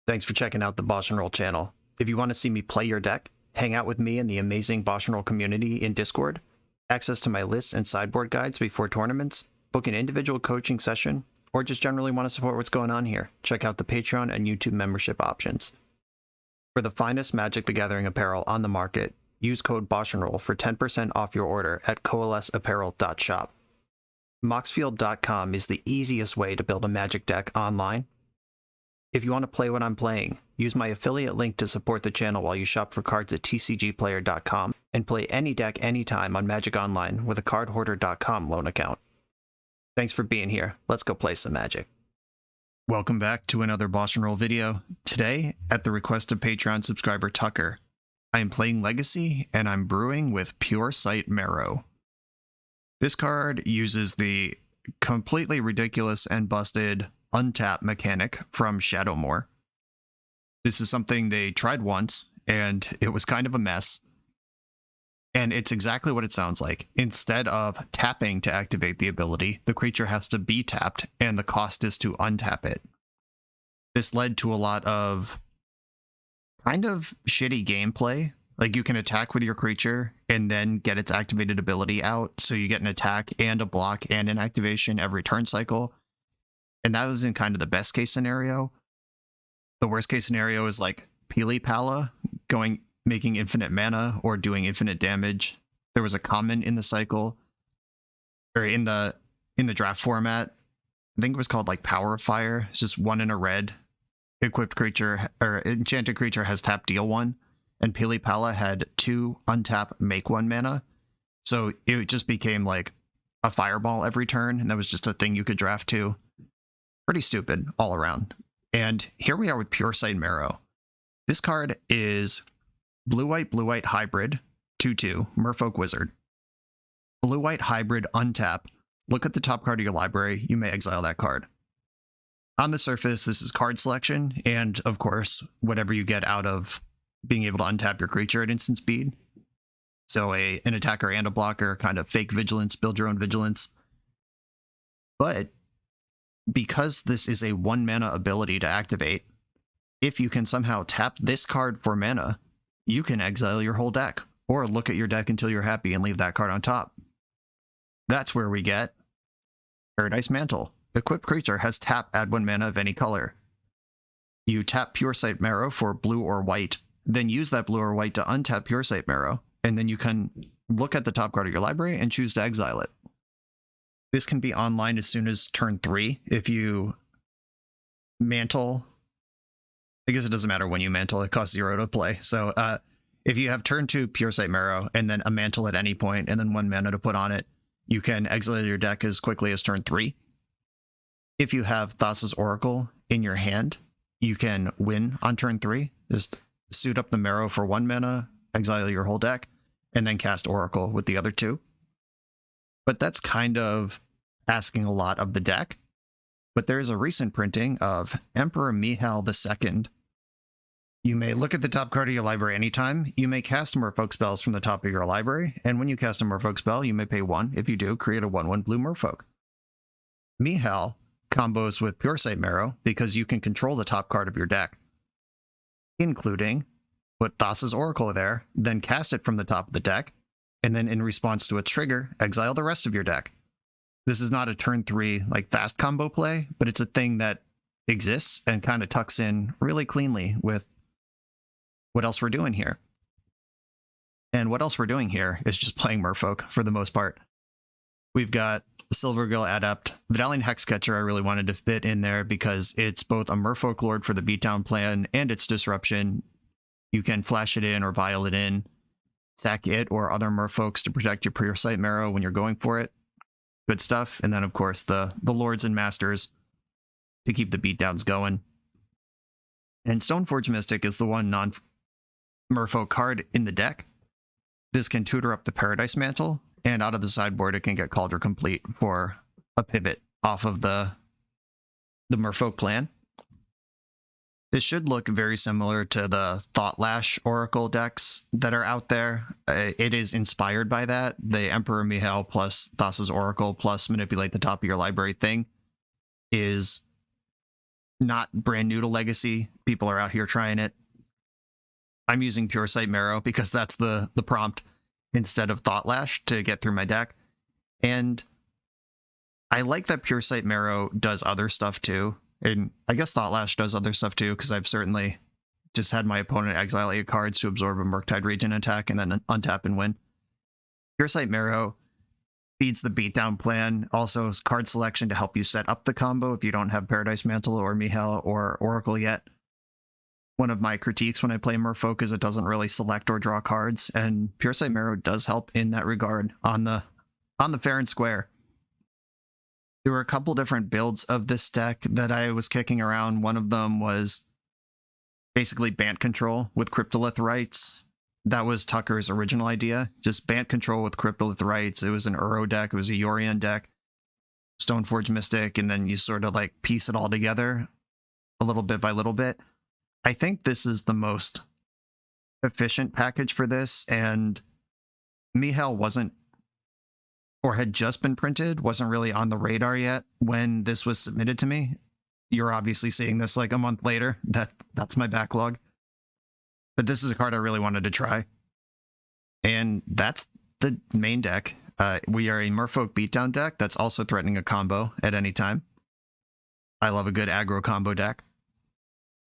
Thanks for checking out the BoshNRoll channel. If you want to see me play your deck, hang out with me in the amazing BoshNRoll community in Discord, access to my lists and sideboard guides before tournaments, book an individual coaching session, or just generally want to support what's going on here, check out the Patreon and YouTube membership options. For the finest Magic the Gathering apparel on the market, use code BoshNRoll for 10% off your order at coalesceapparel.shop. Moxfield.com is the easiest way to build a Magic deck online. If you want to play what I'm playing, use my affiliate link to support the channel while you shop for cards at tcgplayer.com and play any deck anytime on Magic Online with a cardhoarder.com loan account. Thanks for being here. Let's go play some Magic. Welcome back to another BoshNRoll video. Today, at the request of Patreon subscriber Tucker, I am playing Legacy and I'm brewing with Puresight Merrow. This card uses the completely ridiculous and busted untap mechanic from Shadowmoor. This is something they tried once, and it was kind of a mess. And it's exactly what it sounds like. Instead of tapping to activate the ability, the creature has to be tapped, and the cost is to untap it. This led to a lot of kind of shitty gameplay. Like, you can attack with your creature and then get its activated ability out, so you get an attack and a block and an activation every turn cycle. And that was in kind of the best case scenario. The worst case scenario is like Pili Pala making infinite mana or doing infinite damage. There was a common in the cycle, or in the draft format. I think it was called like Power of Fire. It's just 1 in a red. Equipped creature or enchanted creature has tap deal 1, and Pili Pala had 2 untap make 1 mana. So it just became like a fireball every turn, and that was just a thing you could draft to. Pretty stupid all around. And here we are with Puresight Merrow. This card is blue-white hybrid, 2/2, Merfolk Wizard. Blue-white hybrid untap. Look at the top card of your library. You may exile that card. On the surface, this is card selection, and of course, whatever you get out of being able to untap your creature at instant speed. So an attacker and a blocker, kind of fake vigilance, build your own vigilance. But because this is a 1 mana ability to activate, if you can somehow tap this card for mana, you can exile your whole deck, or look at your deck until you're happy and leave that card on top. That's where we get Paradise Mantle. Equipped creature has tap, add 1 mana of any color. You tap Puresight Merrow for blue or white, then use that blue or white to untap Puresight Merrow, and then you can look at the top card of your library and choose to exile it. This can be online as soon as turn 3 if you mantle. I guess it doesn't matter when you mantle, it costs 0 to play. So if you have turn 2 Puresight Merrow and then a mantle at any point and then 1 mana to put on it, you can exile your deck as quickly as turn 3. If you have Thassa's Oracle in your hand, you can win on turn 3. Just suit up the Merrow for 1 mana, exile your whole deck, and then cast Oracle with the other 2. But that's kind of asking a lot of the deck. But there is a recent printing of Emperor Mihail II. You may look at the top card of your library anytime. You may cast Merfolk spells from the top of your library, and when you cast a Merfolk spell, you may pay 1. If you do, create a 1/1 blue Merfolk. Mihail combos with Puresight Merrow because you can control the top card of your deck, including put Thassa's Oracle there, then cast it from the top of the deck, and then in response to a trigger, exile the rest of your deck. This is not a turn 3 like fast combo play, but it's a thing that exists and kind of tucks in really cleanly with what else we're doing here. And what else we're doing here is just playing Merfolk for the most part. We've got Silvergill Adept. Vidalian Hexcatcher I really wanted to fit in there because it's both a Merfolk Lord for the beatdown plan and its disruption. You can flash it in or vial it in, sack it or other Merfolks to protect your Puresight Merrow when you're going for it. Good stuff. And then, of course, the Lords and Masters to keep the beatdowns going. And Stoneforge Mystic is the one non-Merfolk card in the deck. This can tutor up the Paradise Mantle, and out of the sideboard, it can get Cauldron Complete for a pivot off of the Merfolk plan. This should look very similar to the Thoughtlash Oracle decks that are out there. It is inspired by that. The Emperor Mihail plus Thassa's Oracle plus manipulate the top of your library thing is not brand new to Legacy. People are out here trying it. I'm using Puresight Merrow because that's the prompt instead of Thought Lash to get through my deck. And I like that Puresight Merrow does other stuff too. And I guess Thought Lash does other stuff too, because I've certainly just had my opponent exile 8 cards to absorb a Murktide Regent attack and then untap and win. Puresight Merrow feeds the beatdown plan, also card selection to help you set up the combo if you don't have Paradise Mantle or Mihel or Oracle yet. One of my critiques when I play Merfolk is it doesn't really select or draw cards, and Puresight Merrow does help in that regard on the fair and square. There were a couple different builds of this deck that I was kicking around. One of them was basically Bant Control with Cryptolith Rights. That was Tucker's original idea. Just Bant Control with Cryptolith Rights. It was an Uro deck. It was a Yorion deck. Stoneforge Mystic, and then you sort of like piece it all together a little bit by little bit. I think this is the most efficient package for this, and Mihel wasn't, or had just been printed, wasn't really on the radar yet when this was submitted to me. You're obviously seeing this like a month later. That's my backlog. But this is a card I really wanted to try. And that's the main deck. We are a Merfolk beatdown deck that's also threatening a combo at any time. I love a good aggro combo deck.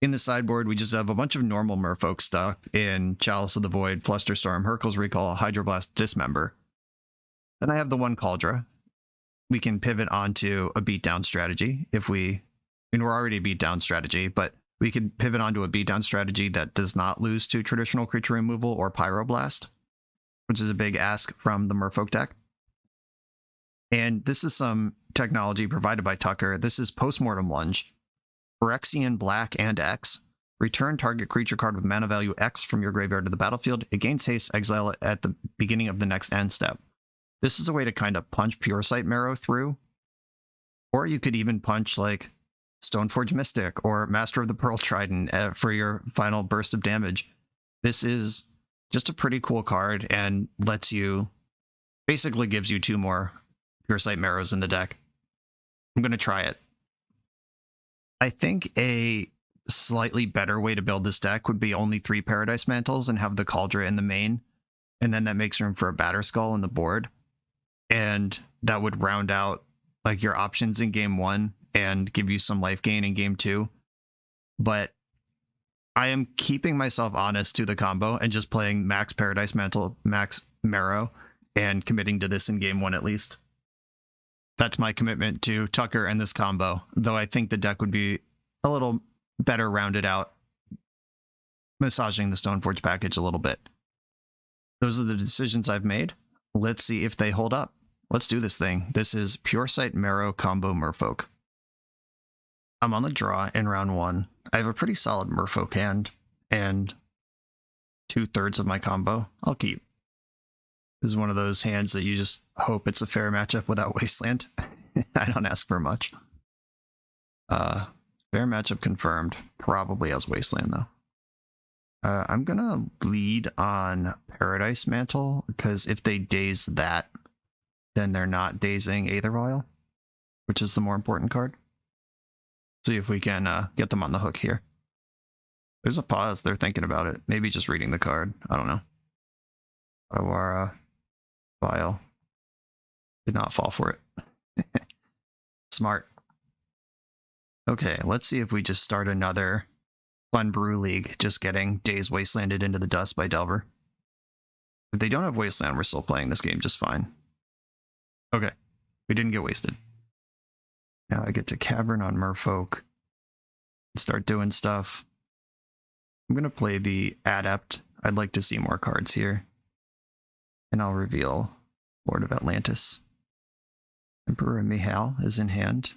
In the sideboard, we just have a bunch of normal Merfolk stuff in Chalice of the Void, Flusterstorm, Hurkyl's Recall, Hydroblast, Dismember. Then I have the one Cauldra. We can pivot onto a beatdown strategy if we... I mean, we're already a beatdown strategy, but we can pivot onto a beatdown strategy that does not lose to traditional creature removal or Pyroblast, which is a big ask from the Merfolk deck. And this is some technology provided by Tucker. This is Postmortem Lunge. Phyrexian Black and X. Return target creature card with mana value X from your graveyard to the battlefield. It gains haste, exile it at the beginning of the next end step. This is a way to kind of punch Puresight Merrow through. Or you could even punch like Stoneforge Mystic or Master of the Pearl Trident for your final burst of damage. This is just a pretty cool card and lets you, basically gives you 2 more Puresight Merrows in the deck. I'm going to try it. I think a slightly better way to build this deck would be only 3 Paradise Mantles and have the Cauldra in the main, and then that makes room for a Batterskull in the board, and that would round out like your options in game 1 and give you some life gain in game 2. But I am keeping myself honest to the combo and just playing max Paradise Mantle, max Merrow, and committing to this in game 1 at least. That's my commitment to Tucker and this combo, though I think the deck would be a little better rounded out, massaging the Stoneforge package a little bit. Those are the decisions I've made. Let's see if they hold up. Let's do this thing. This is Puresight Merrow combo Merfolk. I'm on the draw in round 1. I have a pretty solid Merfolk hand, and 2/3 of my combo I'll keep. This is one of those hands that you just hope it's a fair matchup without Wasteland. I don't ask for much. Fair matchup confirmed. Probably has Wasteland, though. I'm going to lead on Paradise Mantle, because if they daze that, then they're not dazing Aether Vial, which is the more important card. See if we can get them on the hook here. There's a pause. They're thinking about it. Maybe just reading the card. I don't know. Our Vial did not fall for it. Smart. Okay, let's see if we just start another fun brew league, just getting Daze Wastelanded into the dust by Delver. If they don't have Wasteland, we're still playing this game just fine. Okay, we didn't get wasted. Now I get to Cavern on Merfolk and start doing stuff. I'm going to play the Adept. I'd like to see more cards here. And I'll reveal Lord of Atlantis. Emperor Mihal is in hand.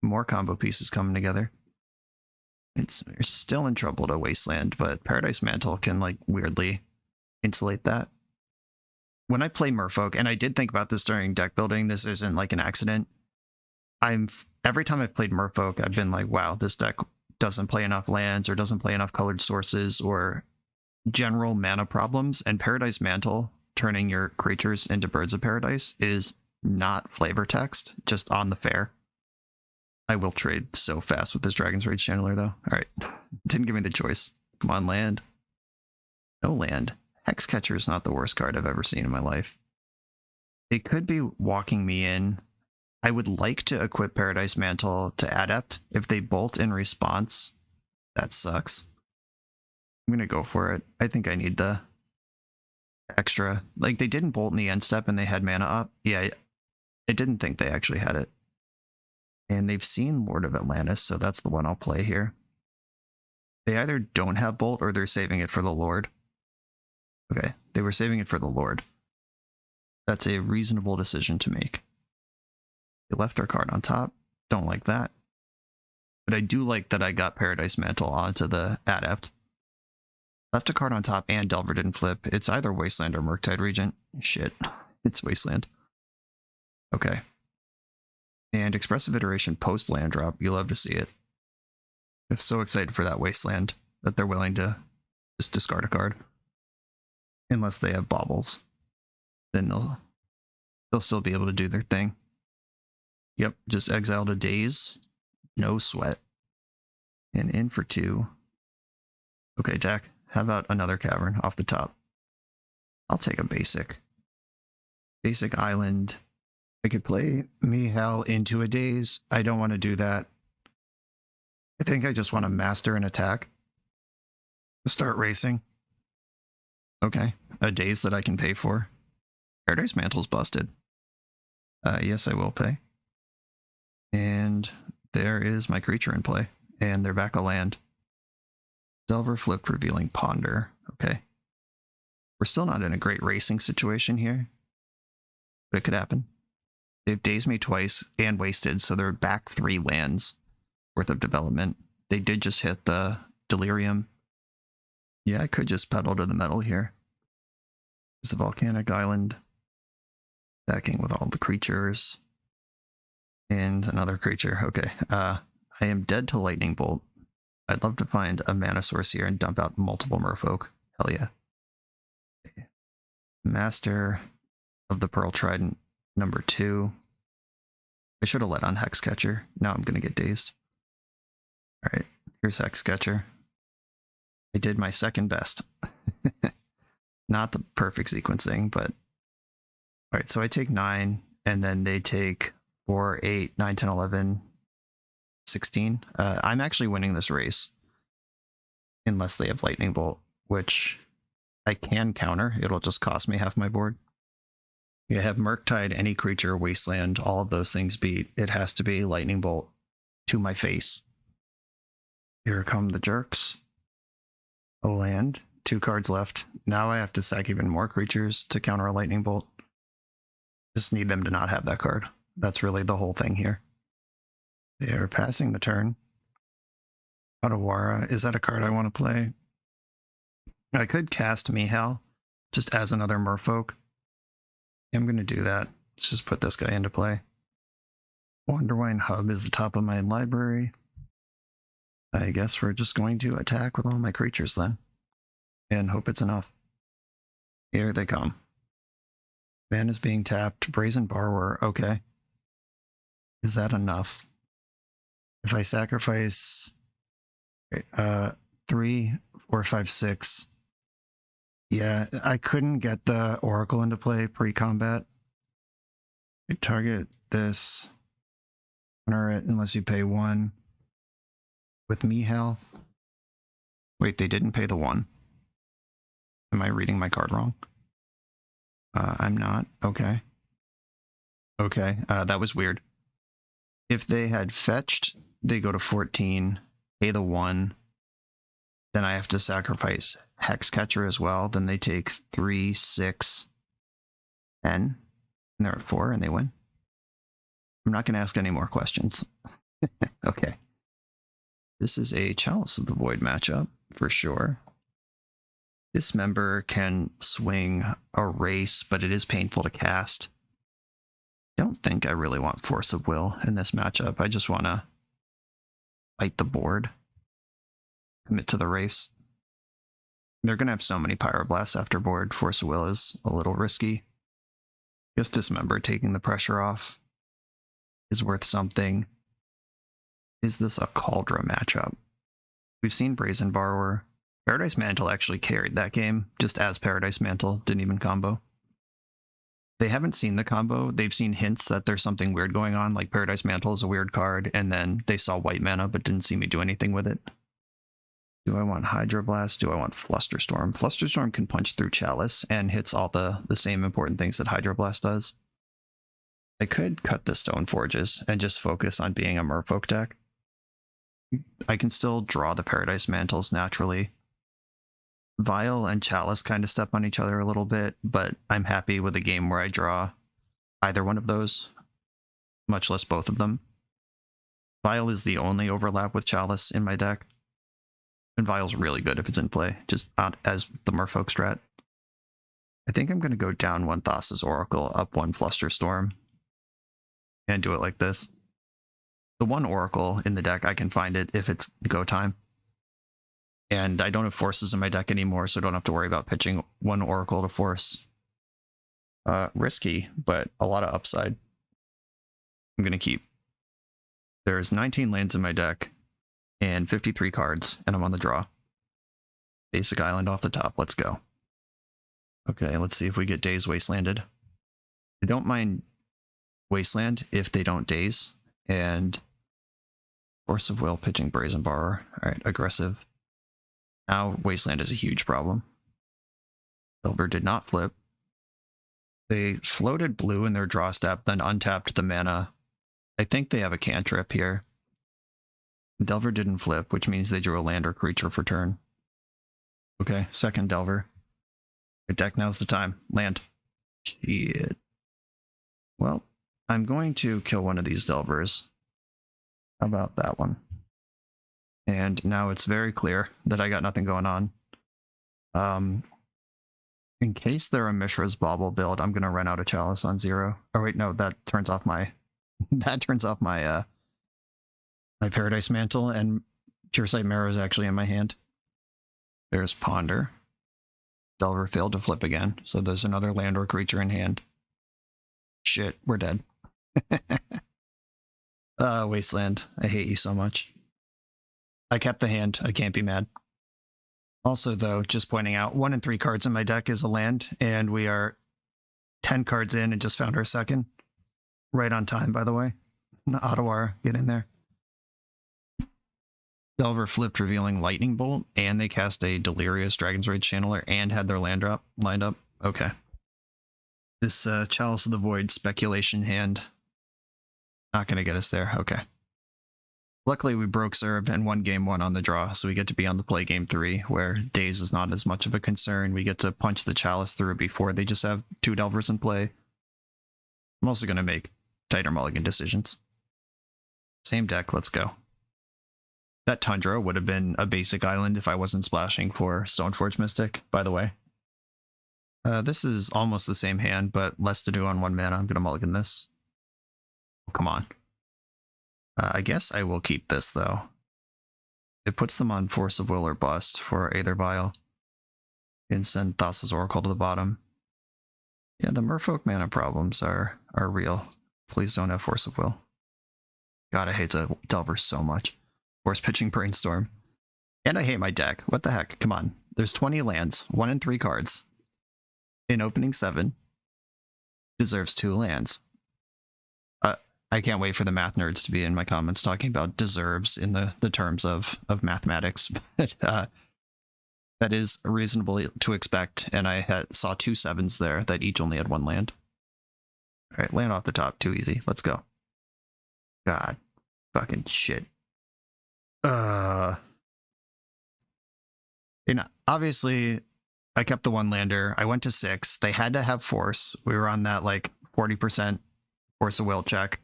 More combo pieces coming together. We're still in trouble to Wasteland, but Paradise Mantle can like weirdly insulate that. When I play Merfolk, and I did think about this during deck building, this isn't like an accident. Every time I've played Merfolk, I've been like, wow, this deck doesn't play enough lands or doesn't play enough colored sources or general mana problems, and Paradise Mantle, turning your creatures into Birds of Paradise, is not flavor text, just on the fair. I will trade so fast with this Dragon's Rage Channeler, though. All right. Didn't give me the choice. Come on, land. No land. Hexcatcher is not the worst card I've ever seen in my life. It could be walking me in. I would like to equip Paradise Mantle to Adept. If they bolt in response, that sucks. I'm going to go for it. I think I need the extra. Like, they didn't bolt in the end step and they had mana up. Yeah, I didn't think they actually had it. And they've seen Lord of Atlantis, so that's the one I'll play here. They either don't have bolt or they're saving it for the Lord. Okay, they were saving it for the Lord. That's a reasonable decision to make. They left their card on top. Don't like that. But I do like that I got Paradise Mantle onto the Adept. Left a card on top and Delver didn't flip. It's either Wasteland or Murktide Regent. Shit, it's Wasteland. Okay. And Expressive Iteration post land drop. You love to see it. I'm so excited for that Wasteland that they're willing to just discard a card. Unless they have baubles. Then they'll still be able to do their thing. Yep, just exile to Daze. No sweat. And in for 2. Okay, Dak. How about another cavern off the top? I'll take a basic. Basic island. I could play Mihal into a Daze. I don't want to do that. I think I just want to master an attack. Start racing. Okay, a Daze that I can pay for. Paradise Mantle's busted. Yes, I will pay. And there is my creature in play. And they're back a land. Delver flipped, revealing Ponder. Okay. We're still not in a great racing situation here. But it could happen. They've dazed me twice and wasted, so they're back 3 lands worth of development. They did just hit the Delirium. Yeah, I could just pedal to the metal here. There's the Volcanic Island. Attacking with all the creatures. And another creature. Okay. I am dead to Lightning Bolt. I'd love to find a mana source here and dump out multiple Merfolk. Hell yeah. Okay. Master of the Pearl Trident, number 2. I should have let on Hexcatcher. Now I'm going to get dazed. Alright, here's Hexcatcher. I did my second best. Not the perfect sequencing, but... Alright, so I take 9, and then they take 4, 8, 9, 10, 11, 16. I'm actually winning this race. Unless they have Lightning Bolt, which I can counter. It'll just cost me half my board. You have Murktide, any creature, Wasteland, all of those things beat. It has to be Lightning Bolt to my face. Here come the jerks. A land. 2 cards left. Now I have to sack even more creatures to counter a Lightning Bolt. Just need them to not have that card. That's really the whole thing here. They are passing the turn. Otawara. Is that a card I want to play? I could cast Mihal just as another Merfolk. I'm going to do that. Let's just put this guy into play. Wanderwine Hub is the top of my library. I guess we're just going to attack with all my creatures then. And hope it's enough. Here they come. Man is being tapped. Brazen Borrower. Okay. Is that enough? If I sacrifice 3, 4, 5, 6. Yeah, I couldn't get the Oracle into play pre-combat. I target this. Honor it unless you pay 1. With Mihal. Wait, they didn't pay the 1. Am I reading my card wrong? I'm not. Okay. Okay, that was weird. If they had fetched, they go to 14, pay the 1. Then I have to sacrifice Hexcatcher as well. Then they take 3, 6, 10. And they're at 4 and they win. I'm not going to ask any more questions. Okay. This is a Chalice of the Void matchup for sure. This member can swing a race, but it is painful to cast. I don't think I really want Force of Will in this matchup. I just want to fight the board. Commit to the race. They're going to have so many Pyroblasts after board. Force of Will is a little risky. I guess Dismember taking the pressure off is worth something. Is this a Cauldron matchup? We've seen Brazen Borrower. Paradise Mantle actually carried that game, just as Paradise Mantle, didn't even combo. They haven't seen the combo. They've seen hints that there's something weird going on, like Paradise Mantle is a weird card, and then they saw white mana but didn't see me do anything with it. Do I want Hydroblast? Do I want Flusterstorm? Flusterstorm can punch through Chalice and hits all the same important things that Hydroblast does. I could cut the Stone Forges and just focus on being a Merfolk deck. I can still draw the Paradise Mantles naturally. Vial and Chalice kind of step on each other a little bit, but I'm happy with a game where I draw either one of those, much less both of them. Vial is the only overlap with Chalice in my deck. And Vial's really good if it's in play, just not as the Merfolk strat. I think I'm going to go down one Thassa's Oracle, up one Flusterstorm, and do it like this. The one Oracle in the deck, I can find it if it's go time. And I don't have forces in my deck anymore, so I don't have to worry about pitching one Oracle to force. Risky, but a lot of upside. I'm going to keep. There's 19 lands in my deck and 53 cards, and I'm on the draw. Basic Island off the top, let's go. Okay, let's see if we get Daze Wastelanded. I don't mind Wasteland if they don't Daze, and Force of Will pitching Brazen Borrower. Alright, aggressive. Now Wasteland is a huge problem. Silver did not flip. They floated blue in their draw step, then untapped the mana. I think they have a cantrip here. Delver didn't flip, which means they drew a land or creature for turn. Okay, second Delver. Good deck, now's the time. Land. Shit. Well, I'm going to kill one of these Delvers. How about that one? And now it's very clear that I got nothing going on. In case they're a Mishra's Bauble build, I'm gonna run out of Chalice on 0. Oh wait, no, that turns off my my Paradise Mantle, and Puresight Merrow is actually in my hand. There's Ponder. Delver failed to flip again, so there's another land or creature in hand. Shit, we're dead. Wasteland, I hate you so much. I kept the hand, I can't be mad. Also though, just pointing out, 1 and 3 cards in my deck is a land, and we are 10 cards in and just found our second. Right on time, by the way. The Ottawa, get in there. Delver flipped, revealing Lightning Bolt, and they cast a Delirious Dragon's Rage Channeler and had their land drop lined up. Okay. This Chalice of the Void speculation hand, not going to get us there. Okay. Luckily, we broke serve and won game 1 on the draw, so we get to be on the play game 3, where Daze is not as much of a concern. We get to punch the Chalice through before they just have 2 Delvers in play. I'm also going to make tighter mulligan decisions. Same deck, let's go. That Tundra would have been a basic island if I wasn't splashing for Stoneforge Mystic, by the way. This is almost the same hand, but less to do on 1 mana. I'm going to mulligan this. Oh, come on. I guess I will keep this, though. It puts them on Force of Will or Bust for Aether Vial. And send Thassa's Oracle to the bottom. Yeah, the Merfolk mana problems are real. Please don't have Force of Will. God, I hate the Delver so much. Force pitching Brainstorm. And I hate my deck. What the heck? Come on. There's 20 lands, 1 and 3 cards. In opening 7. Deserves 2 lands. I can't wait for the math nerds to be in my comments talking about deserves in the terms of mathematics. But that is reasonable to expect, and I saw 2 7s there that each only had 1 land. Alright, land off the top. Too easy. Let's go. God. Fucking shit. You know, obviously, I kept the 1 lander. I went to 6. They had to have force. We were on that, like, 40% Force of Will check.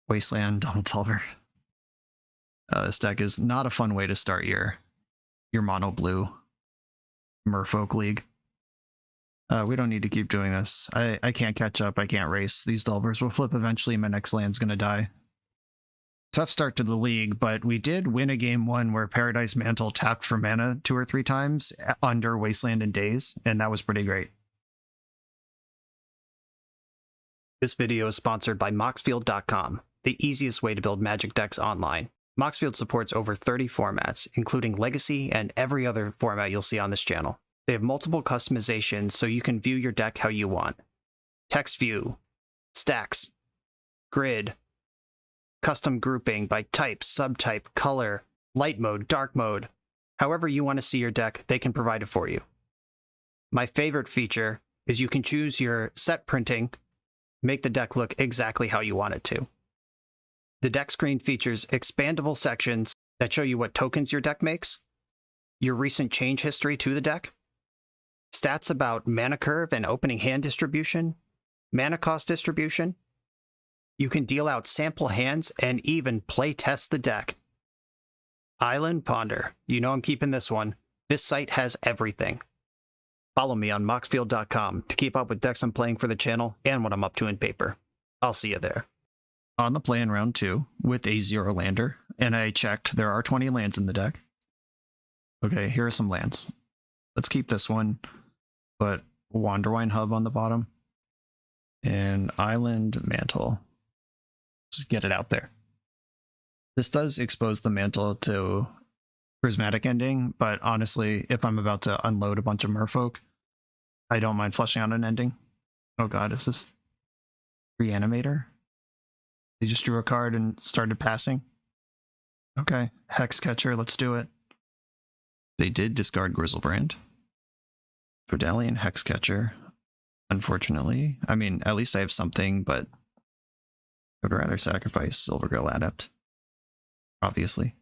Wasteland, Double Delver. This deck is not a fun way to start your mono blue Merfolk League. We don't need to keep doing this. I can't catch up. I can't race. These Delvers will flip eventually. My next land's gonna die. Tough start to the league, but we did win a game 1 where Paradise Mantle tapped for mana 2 or 3 times under Wasteland and Daze, and that was pretty great. This video is sponsored by Moxfield.com. the easiest way to build Magic decks online. Moxfield supports over 30 formats, including Legacy and every other format you'll see on this channel. They have multiple customizations so you can view your deck how you want. Text view, stacks, grid, custom grouping by type, subtype, color, light mode, dark mode. However you want to see your deck, they can provide it for you. My favorite feature is you can choose your set printing, make the deck look exactly how you want it to. The deck screen features expandable sections that show you what tokens your deck makes, your recent change history to the deck, stats about mana curve and opening hand distribution, mana cost distribution. You can deal out sample hands and even play test the deck. Island Ponder. You know I'm keeping this one. This site has everything. Follow me on moxfield.com to keep up with decks I'm playing for the channel and what I'm up to in paper. I'll see you there. On the play in round 2 with a 0 lander, and I checked, there are 20 lands in the deck. Okay, here are some lands. Let's keep this one, but Wanderwine Hub on the bottom, and Island Mantle. Just get it out there. This does expose the mantle to Prismatic Ending, but honestly, if I'm about to unload a bunch of Merfolk, I don't mind flushing out an ending. Oh god, is this Reanimator? They just drew a card and started passing. Okay, Hexcatcher, let's do it. They did discard Grizzlebrand. Verdalian Hexcatcher, unfortunately. I mean, at least I have something, but I would rather sacrifice Silvergrill Adept. Obviously.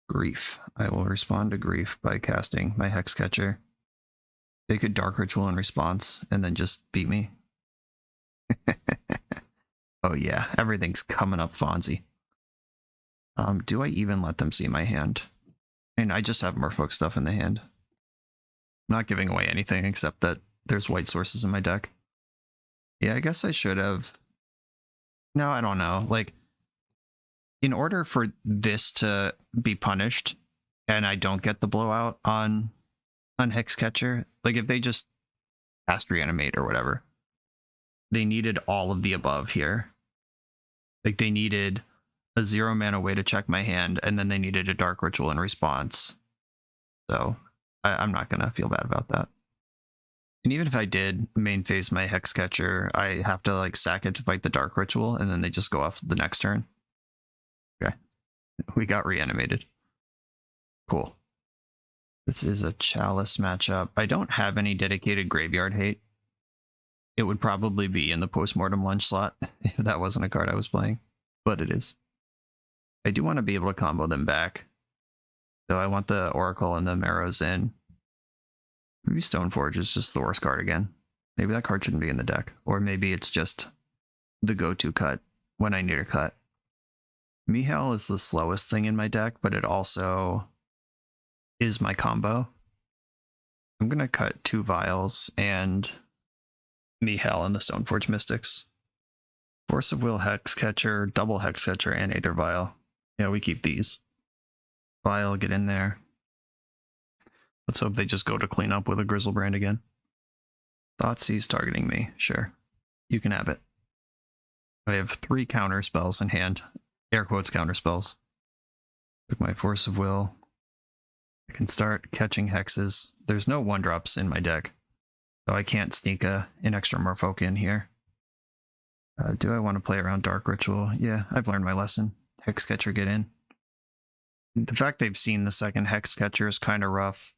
Grief. I will respond to Grief by casting my Hexcatcher. They could Dark Ritual in response, and then just beat me. Oh yeah, everything's coming up Fonzie. Do I even let them see my hand? I mean, I just have Merfolk stuff in the hand. I'm not giving away anything except that there's white sources in my deck. Yeah, I guess I should have. No, I don't know. Like, in order for this to be punished, and I don't get the blowout on Hexcatcher, like if they just cast Reanimate or whatever, they needed all of the above here. Like they needed a 0 mana way to check my hand, and then they needed a Dark Ritual in response. So I'm not going to feel bad about that. And even if I did main phase my Hexcatcher, I have to like sack it to fight the Dark Ritual, and then they just go off the next turn. Okay. We got reanimated. Cool. This is a Chalice matchup. I don't have any dedicated graveyard hate. It would probably be in the Postmortem Lunch slot if that wasn't a card I was playing, but it is. I do want to be able to combo them back. So I want the Oracle and the Merrows in. Maybe Stoneforge is just the worst card again. Maybe that card shouldn't be in the deck. Or maybe it's just the go-to cut when I need a cut. Mihal is the slowest thing in my deck, but it also is my combo. I'm going to cut 2 Vials and Mihal and the Stoneforge Mystics. Force of Will Hexcatcher, double Hexcatcher, and Aether Vial. Yeah, we keep these. Vial, get in there. Let's hope they just go to clean up with a Grizzlebrand again. Thoughtseize targeting me. Sure. You can have it. I have 3 counter spells in hand. Air quotes counter spells. Took my Force of Will. I can start catching hexes. There's no 1-drops in my deck, so I can't sneak an extra Merfolk in here. Do I want to play around Dark Ritual? Yeah, I've learned my lesson. Hexcatcher, get in. The fact they've seen the second Hexcatcher is kind of rough.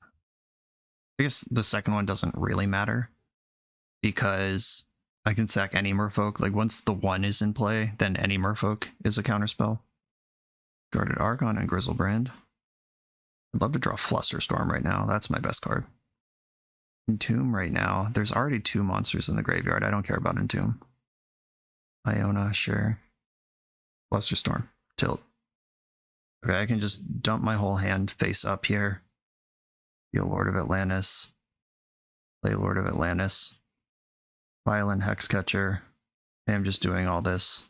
I guess the second one doesn't really matter, because I can sack any Merfolk. Like, once the 1 is in play, then any Merfolk is a counterspell. Guarded Archon and Grizzlebrand. I'd love to draw Flusterstorm right now. That's my best card. Entomb right now. There's already 2 monsters in the graveyard. I don't care about Entomb. Iona, sure. Flusterstorm. Tilt. Okay, I can just dump my whole hand face up here. Deal Lord of Atlantis. Play Lord of Atlantis. Violent Hexcatcher. I'm just doing all this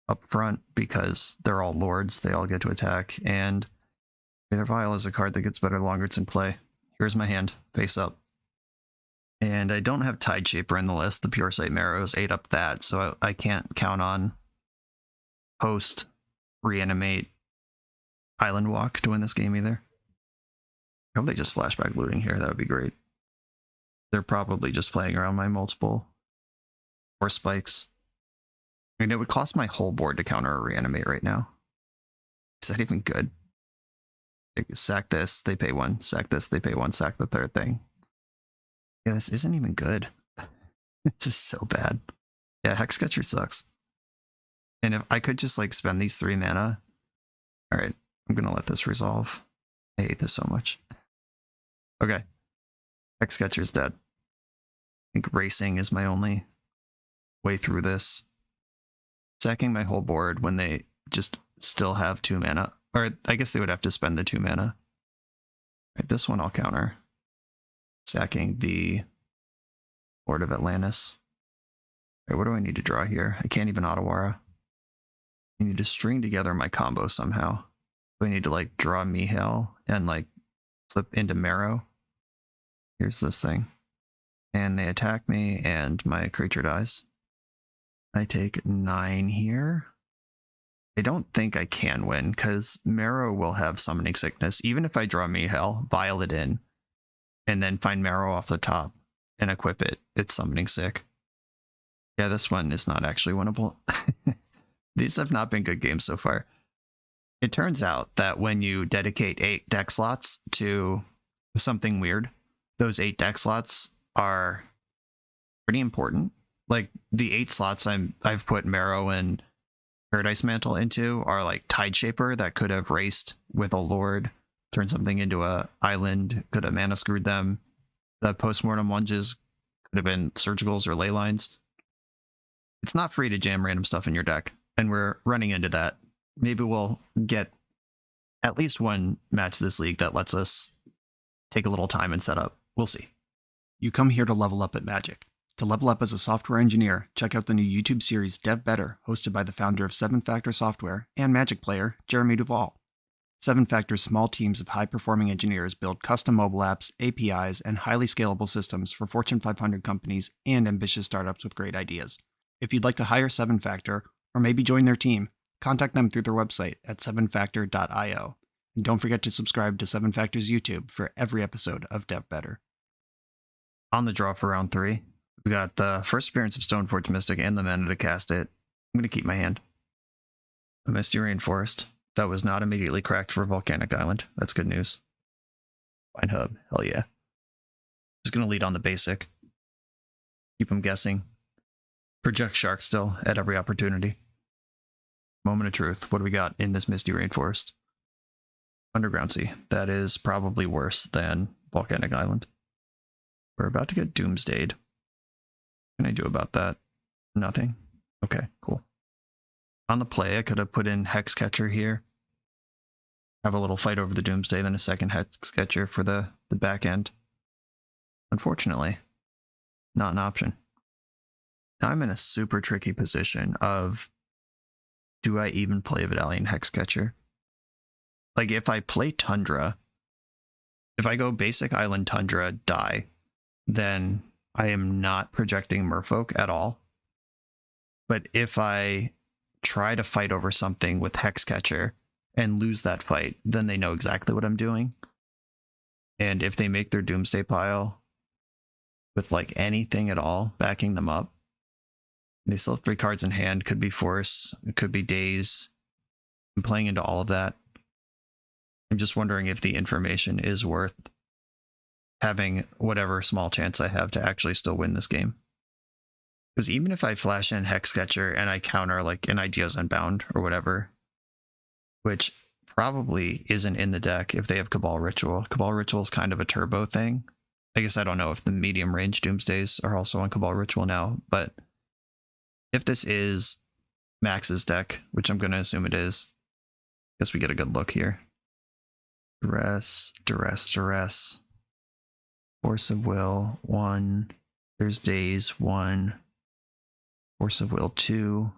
up front because they're all lords. They all get to attack, and Aether Vial is a card that gets better the longer it's in play. Here's my hand, face up. And I don't have Tideshaper in the list. The Puresight Merrows ate up that, so I can't count on post reanimate Island Walk to win this game either. I hope they just flashback looting here. That would be great. They're probably just playing around my multiple or spikes. I mean, it would cost my whole board to counter a reanimate right now. Is that even good? Sack this, they pay one. Sack this, they pay one. Sack the third thing. Yeah, this isn't even good. This is so bad. Yeah, Hexcatcher sucks. And if I could just like spend these 3 mana. All right, I'm gonna let this resolve. I hate this so much. Okay, Hexcatcher's dead. I think racing is my only way through this. Sacking my whole board when they just still have 2 mana. Or I guess they would have to spend the 2 mana. Right, this one I'll counter. Sacking the Lord of Atlantis. Right, what do I need to draw here? I can't even Otawara. I need to string together my combo somehow. Do I need to like draw Mihel and like flip into Merrow? Here's this thing. And they attack me and my creature dies. I take 9 here. I don't think I can win because Merrow will have Summoning Sickness. Even if I draw Mihel, vial it in, and then find Merrow off the top and equip it, it's Summoning Sick. Yeah, this one is not actually winnable. These have not been good games so far. It turns out that when you dedicate 8 deck slots to something weird, those 8 deck slots are pretty important. Like the 8 slots I've put Merrow and Paradise Mantle into are like Tide Shaper that could have raced with a Lord, turned something into a island, could have mana screwed them. The postmortem lunges could have been surgicals or ley lines. It's not free to jam random stuff in your deck, and we're running into that. Maybe we'll get at least one match this league that lets us take a little time and set up. We'll see. You come here to level up at Magic. To level up as a software engineer, check out the new YouTube series Dev Better, hosted by the founder of 7Factor Software and Magic player, Jeremy Duvall. 7Factor's small teams of high-performing engineers build custom mobile apps, APIs, and highly scalable systems for Fortune 500 companies and ambitious startups with great ideas. If you'd like to hire 7Factor, or maybe join their team, contact them through their website at 7factor.io. And don't forget to subscribe to 7Factor's YouTube for every episode of Dev Better. On the draw for round 3, we got the first appearance of Stoneforge Mystic and the mana to cast it. I'm going to keep my hand. A Misty Rainforest. That was not immediately cracked for Volcanic Island. That's good news. Fine hub. Hell yeah. Just going to lead on the basic. Keep them guessing. Project Shark still at every opportunity. Moment of truth. What do we got in this Misty Rainforest? Underground Sea. That is probably worse than Volcanic Island. We're about to get Doomsdayed. What can I do about that? Nothing. Okay, cool. On the play, I could have put in Hexcatcher here. Have a little fight over the Doomsday, then a second Hexcatcher for the back end. Unfortunately, not an option. Now I'm in a super tricky position of, do I even play Vidalian Hexcatcher? Like if I play Tundra, if I go basic Island Tundra, die, then I am not projecting Merfolk at all. But if I try to fight over something with Hexcatcher and lose that fight, then they know exactly what I'm doing. And if they make their Doomsday pile with like anything at all backing them up, they still have 3 cards in hand. Could be Force, it could be Daze. I'm playing into all of that. I'm just wondering if the information is worth having whatever small chance I have to actually still win this game. Because even if I flash in Hexcatcher and I counter like an Ideas Unbound or whatever, which probably isn't in the deck if they have Cabal Ritual. Cabal Ritual is kind of a turbo thing. I guess I don't know if the medium range Doomsdays are also on Cabal Ritual now, but if this is Max's deck, which I'm going to assume it is, I guess we get a good look here. Duress. Force of Will, 1. There's Daze, 1. Force of Will, 2.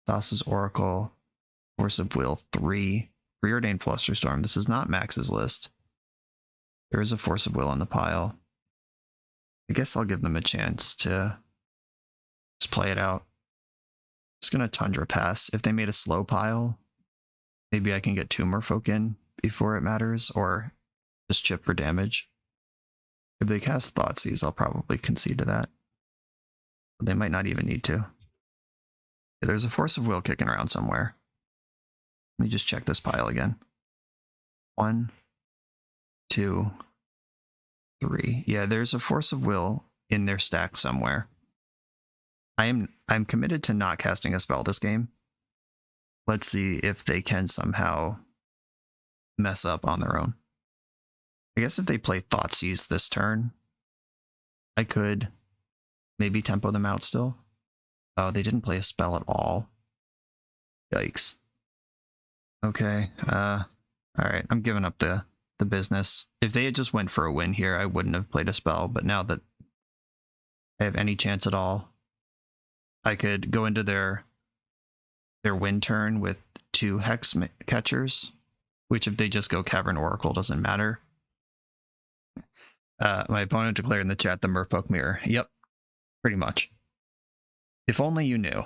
Thassa's Oracle. Force of Will, 3. Preordained Flusterstorm. This is not Max's list. There is a Force of Will on the pile. I guess I'll give them a chance to just play it out. Just gonna Tundra pass. If they made a slow pile, maybe I can get 2 Merfolk in before it matters, or just chip for damage. If they cast Thoughtseize, I'll probably concede to that. But they might not even need to. There's a Force of Will kicking around somewhere. Let me just check this pile again. 1, 2, 3. Yeah, there's a Force of Will in their stack somewhere. I'm committed to not casting a spell this game. Let's see if they can somehow mess up on their own. I guess if they play Thoughtseize this turn, I could maybe tempo them out still. Oh, they didn't play a spell at all. Yikes. Okay, alright, I'm giving up the business. If they had just went for a win here, I wouldn't have played a spell, but now that I have any chance at all, I could go into their win turn with 2 Hex catchers, which if they just go Cavern Oracle doesn't matter. My opponent declared in the chat the Merfolk Mirror. Yep, pretty much. If only you knew.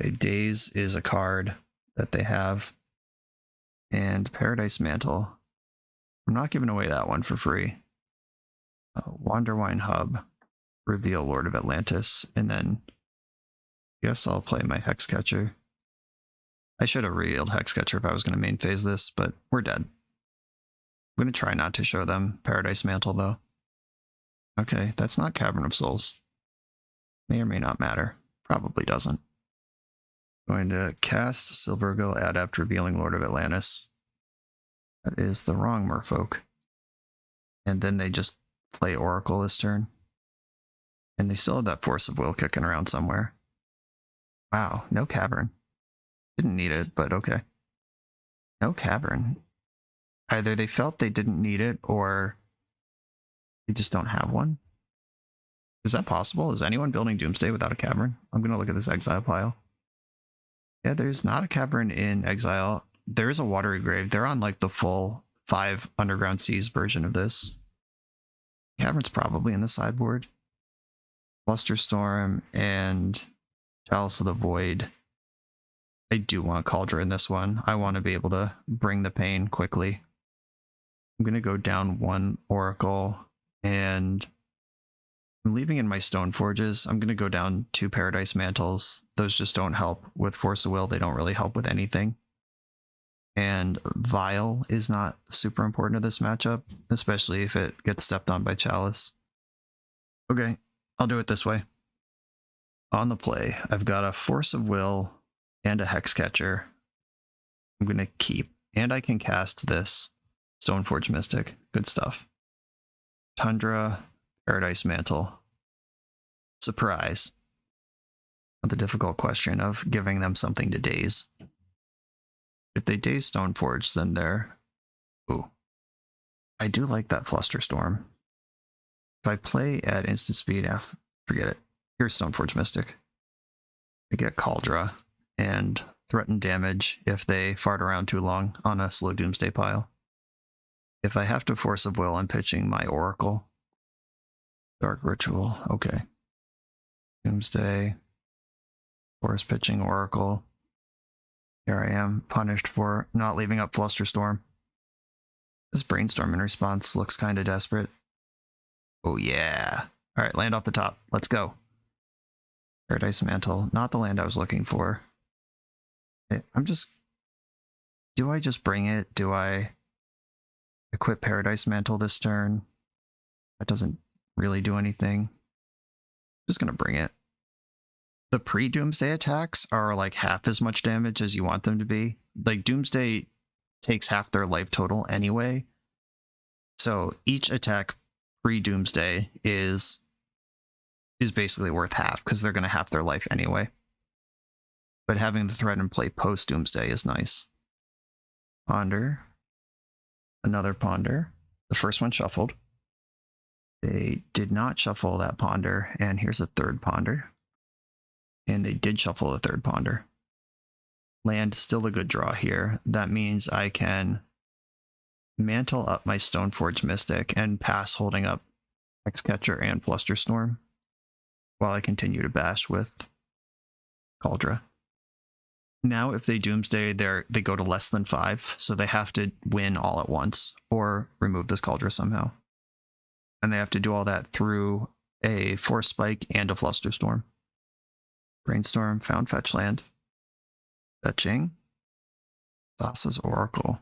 Okay, Daze is a card that they have. And Paradise Mantle. I'm not giving away that one for free. Wanderwine Hub. Reveal Lord of Atlantis. And then I guess I'll play my Hexcatcher. I should have revealed Hexcatcher if I was going to main phase this, but we're dead. I'm going to try not to show them Paradise Mantle, though. Okay, that's not Cavern of Souls. May or may not matter. Probably doesn't. Going to cast Silvergill Adept, revealing Lord of Atlantis. That is the wrong Merfolk. And then they just play Oracle this turn. And they still have that Force of Will kicking around somewhere. Wow, no Cavern. Didn't need it, but okay. No Cavern. Either they felt they didn't need it, or they just don't have one. Is that possible? Is anyone building Doomsday without a Cavern? I'm going to look at this Exile pile. Yeah, there's not a Cavern in Exile. There is a Watery Grave. They're on like the full 5 Underground Seas version of this. Cavern's probably in the sideboard. Flusterstorm and Chalice of the Void. I do want Cauldron in this one. I want to be able to bring the pain quickly. I'm going to go down 1 Oracle, and I'm leaving in my Stone Forges. I'm going to go down 2 Paradise Mantles. Those just don't help with Force of Will. They don't really help with anything. And Vial is not super important to this matchup, especially if it gets stepped on by Chalice. Okay, I'll do it this way. On the play, I've got a Force of Will and a Hexcatcher. I'm going to keep, and I can cast this Stoneforge Mystic. Good stuff. Tundra, Paradise Mantle. Surprise. The difficult question of giving them something to daze. If they daze Stoneforge, then they're... Ooh. I do like that Flusterstorm. If I play at instant speed, forget it. Here's Stoneforge Mystic. I get Cauldron and threaten damage if they fart around too long on a slow Doomsday pile. If I have to Force of Will, I'm pitching my Oracle. Dark Ritual, okay. Doomsday. Force pitching Oracle. Here I am, punished for not leaving up Flusterstorm. This Brainstorm in response looks kind of desperate. Oh yeah. Alright, land off the top. Let's go. Paradise Mantle, not the land I was looking for. I'm just... Do I just bring it? Do I equip Paradise Mantle this turn? That doesn't really do anything. Just gonna bring it. The pre-Doomsday attacks are like half as much damage as you want them to be. Like, Doomsday takes half their life total anyway. So each attack pre-Doomsday is basically worth half, because they're going to half their life anyway. But having the threat in play post-Doomsday is nice. Ponder. Another Ponder. The first one shuffled. They did not shuffle that Ponder, and here's a third Ponder. And they did shuffle the third Ponder. Land, still a good draw here. That means I can mantle up my Stoneforge Mystic and pass holding up Hexcatcher and Flusterstorm while I continue to bash with Cauldron. Now if they Doomsday, they go to less than 5, so they have to win all at once or remove this Cauldron somehow. And they have to do all that through a Force Spike and a Flusterstorm. Brainstorm, found fetch land. Fetching. Thassa's Oracle.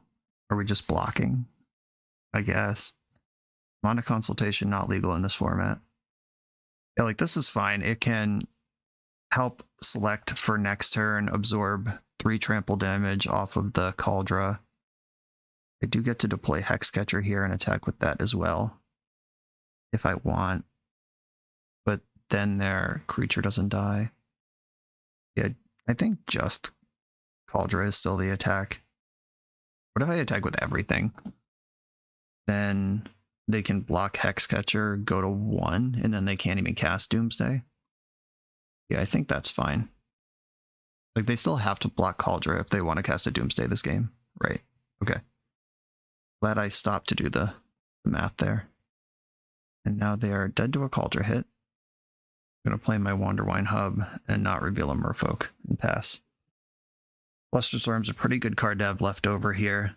Are we just blocking? I guess. Mana Consultation not legal in this format. Yeah, like this is fine. It can help select for next turn, absorb 3 trample damage off of the Cauldron. I do get to deploy Hexcatcher here and attack with that as well, if I want. But then their creature doesn't die. Yeah, I think just Cauldron is still the attack. What if I attack with everything? Then they can block Hexcatcher, go to 1, and then they can't even cast Doomsday. Yeah, I think that's fine. Like, they still have to block Cauldron if they want to cast a Doomsday this game. Right. Okay. Glad I stopped to do the math there. And now they are dead to a Cauldron hit. I'm going to play my Wanderwine Hub and not reveal a Merfolk and pass. Flusterstorm's a pretty good card to have left over here.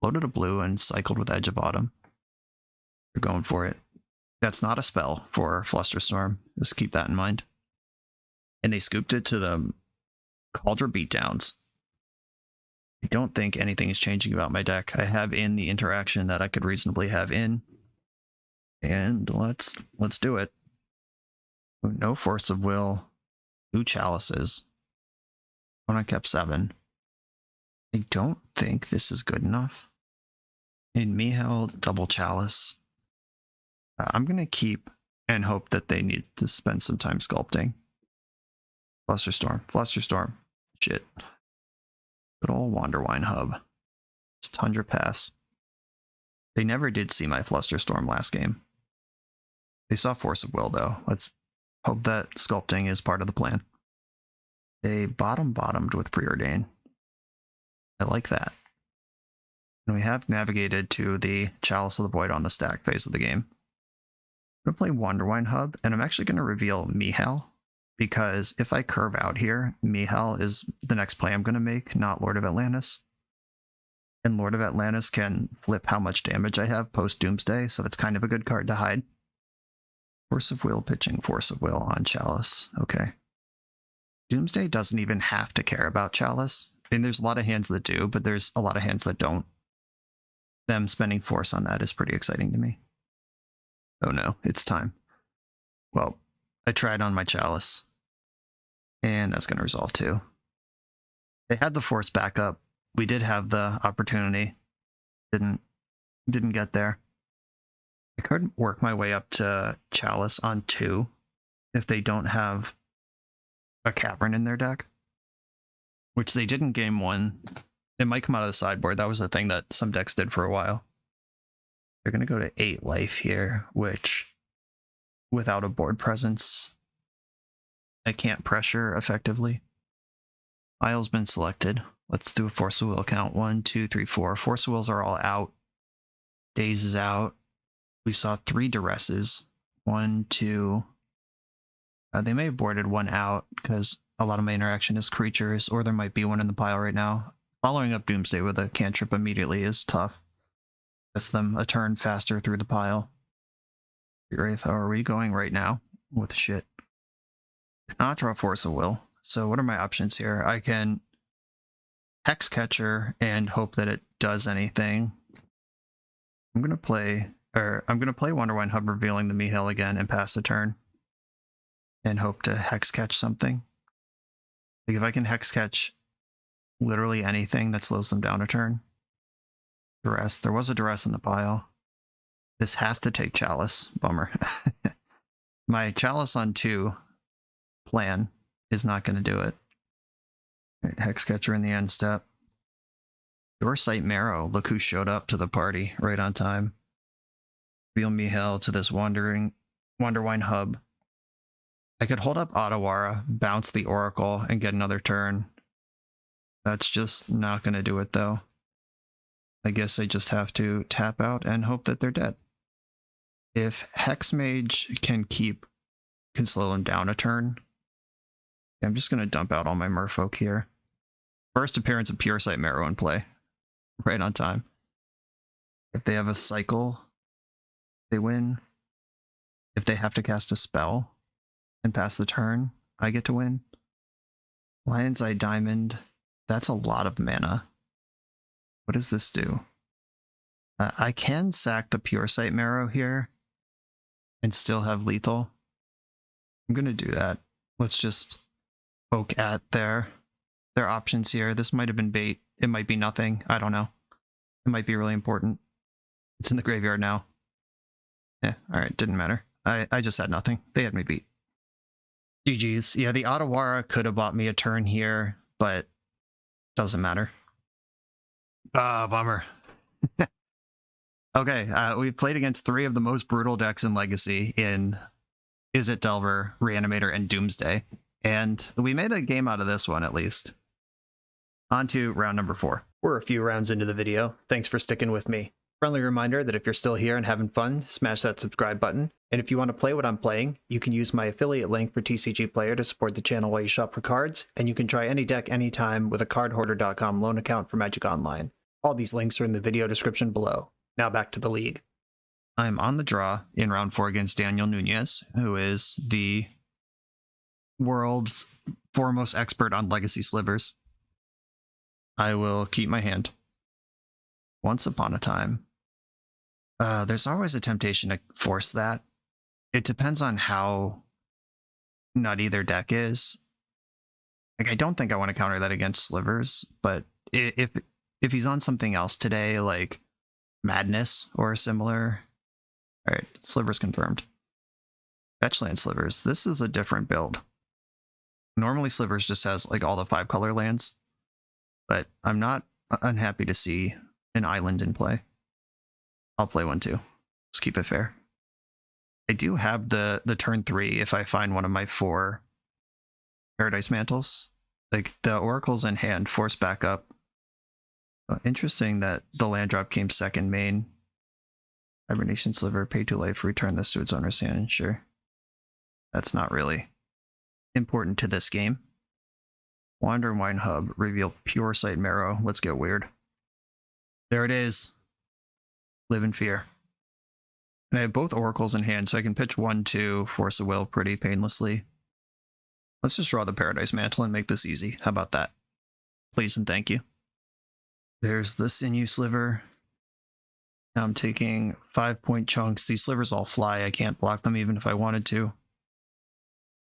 Loaded a blue and cycled with Edge of Autumn. They're going for it. That's not a spell for Flusterstorm. Just keep that in mind. And they scooped it to the Cauldron Beatdowns. I don't think anything is changing about my deck. I have in the interaction that I could reasonably have in. And let's do it. No Force of Will. 2 Chalices. Opponent kept 7. I don't think this is good enough. In Mihail, double Chalice. I'm going to keep and hope that they need to spend some time sculpting. Flusterstorm. Shit. Good old Wanderwine Hub. It's Tundra Pass. They never did see my Flusterstorm last game. They saw Force of Will, though. Let's hope that sculpting is part of the plan. They bottomed with Preordain. I like that. And we have navigated to the Chalice of the Void on the stack phase of the game. I'm going to play Wanderwine Hub, and I'm actually going to reveal Mihail, because if I curve out here, Mihail is the next play I'm going to make, not Lord of Atlantis. And Lord of Atlantis can flip how much damage I have post-Doomsday, so that's kind of a good card to hide. Force of Will pitching Force of Will on Chalice. Okay. Doomsday doesn't even have to care about Chalice. I mean, there's a lot of hands that do, but there's a lot of hands that don't. Them spending Force on that is pretty exciting to me. Oh no, it's time. Well, I tried on my Chalice. And that's going to resolve too. They had the Force backup. We did have the opportunity. Didn't get there. I could work my way up to Chalice on 2 if they don't have a Cavern in their deck, which they did in game 1. It might come out of the sideboard. That was a thing that some decks did for a while. They're going to go to 8 life here, which without a board presence, I can't pressure effectively. Isle's been selected. Let's do a Force of Will count. 1, 2, 3, 4. Force of Wills are all out. Daze is out. We saw 3 Duresses. 1, 2. They may have boarded 1 out because a lot of my interaction is creatures, or there might be one in the pile right now. Following up Doomsday with a cantrip immediately is tough. Gets them a turn faster through the pile. Wraith, how are we going right now? What the shit? Cannot draw Force of Will. So what are my options here? I can Hexcatcher and hope that it does anything. I'm gonna play Wanderwine Hub, revealing the Mihail again and pass the turn. And hope to Hexcatch something. Like if I can Hexcatch literally anything that slows them down a turn. Duress. There was a Duress in the pile. This has to take Chalice. Bummer. My Chalice on 2 plan is not going to do it. Right, Hexcatcher in the end step. Puresight Merrow. Look who showed up to the party right on time. Reveal Mihail to this Wanderwine Hub. I could hold up Otawara, bounce the Oracle, and get another turn. That's just not going to do it, though. I guess I just have to tap out and hope that they're dead. If Hexmage can slow them down a turn, I'm just going to dump out all my Merfolk here. First appearance of Puresight Merrow in play. Right on time. If they have a cycle, they win. If they have to cast a spell and pass the turn, I get to win. Lion's Eye Diamond. That's a lot of mana. What does this do? I can sack the Puresight Merrow here and still have lethal. I'm going to do that. Let's just poke at their options here. This might have been bait. It might be nothing. I don't know. It might be really important. It's in the graveyard now. Yeah, alright, didn't matter. I just had nothing. They had me beat. GG's. Yeah, the Otawara could have bought me a turn here, but doesn't matter. Ah, bummer. Okay, we've played against 3 of the most brutal decks in Legacy in Izzet Delver, Reanimator, and Doomsday. And we made a game out of this one, at least. On to round number 4. We're a few rounds into the video. Thanks for sticking with me. Friendly reminder that if you're still here and having fun, smash that subscribe button. And if you want to play what I'm playing, you can use my affiliate link for TCG Player to support the channel while you shop for cards, and you can try any deck anytime with a cardhoarder.com loan account for Magic Online. All these links are in the video description below. Now back to the league. I'm on the draw in round 4 against Daniel Nunez, who is the world's foremost expert on Legacy Slivers. I will keep my hand. Once upon a time. There's always a temptation to force that. It depends on how nutty their deck is. Like, I don't think I want to counter that against Slivers, but if he's on something else today, like Madness or similar. Alright, Slivers confirmed. Fetchland Slivers. This is a different build. Normally Slivers just has like all the 5-color lands, but I'm not unhappy to see an island in play. I'll play one too. Let's keep it fair. I do have the turn 3 if I find one of my 4 Paradise Mantles. Like, the Oracle's in hand, force back up. Interesting that the land drop came second main. Hibernation Sliver, pay 2 life, return this to its owner's hand. Sure. That's not really important to this game. Wander Wine Hub, reveal Puresight Merrow. Let's get weird. There it is. Live in fear. And I have both Oracles in hand, so I can pitch 1-2, Force of Will pretty painlessly. Let's just draw the Paradise Mantle and make this easy. How about that? Please and thank you. There's the Sinew Sliver. Now I'm taking 5-point chunks. These slivers all fly. I can't block them even if I wanted to.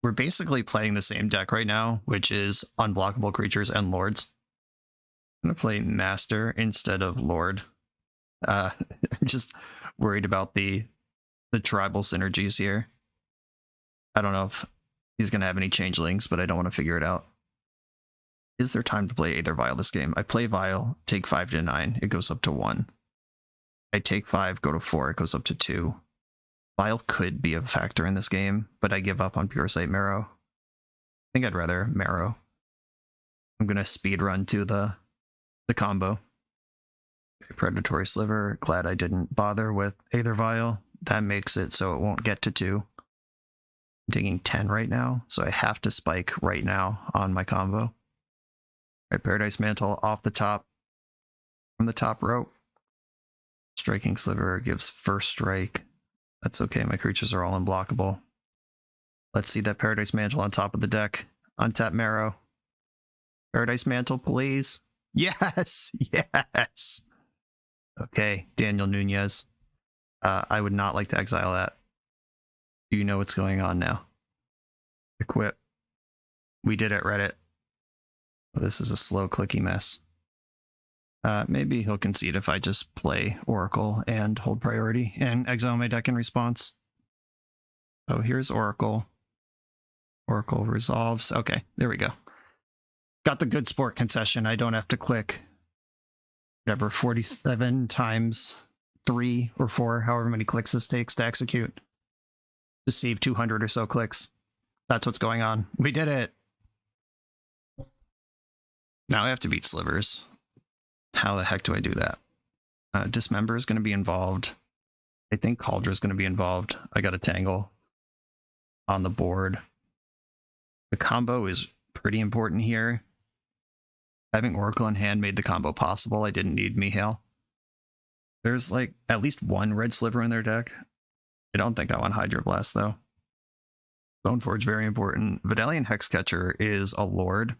We're basically playing the same deck right now, which is unblockable creatures and lords. I'm going to play Master instead of Lord. I'm just worried about the tribal synergies here. I don't know if he's going to have any changelings, but I don't want to figure it out. Is there time to play Aether Vial this game? I play Vial, take 5 to 9, it goes up to 1. I take 5, go to 4, it goes up to 2. Vial could be a factor in this game, but I give up on Puresight Merrow. I think I'd rather Merrow. I'm going to speedrun to the combo. Predatory Sliver, glad I didn't bother with Aether Vial. That makes it so it won't get to 2. I'm taking 10 right now, so I have to spike right now on my combo. Right, Paradise Mantle off the top, from the top row. Striking Sliver gives first strike. That's okay, my creatures are all unblockable. Let's see that Paradise Mantle on top of the deck. Untap Merrow. Paradise Mantle, please. Yes! Yes! Okay, Daniel Nunez. I would not like to exile that. Do you know what's going on now? Equip. We did it, Reddit. This is a slow, clicky mess. Maybe he'll concede if I just play Oracle and hold priority and exile my deck in response. So here's Oracle. Oracle resolves. Okay, there we go. Got the good sport concession. I don't have to click whatever 47 times 3 or 4, however many clicks this takes to execute. To save 200 or so clicks. That's what's going on. We did it! Now I have to beat Slivers. How the heck do I do that? Dismember is going to be involved. I think Cauldra is going to be involved. I got a Tangle on the board. The combo is pretty important here. Having Oracle in hand made the combo possible. I didn't need Mihail. There's like at least one red sliver in their deck. I don't think I want Hydroblast though. Stoneforge, very important. Vidalian Hexcatcher is a lord,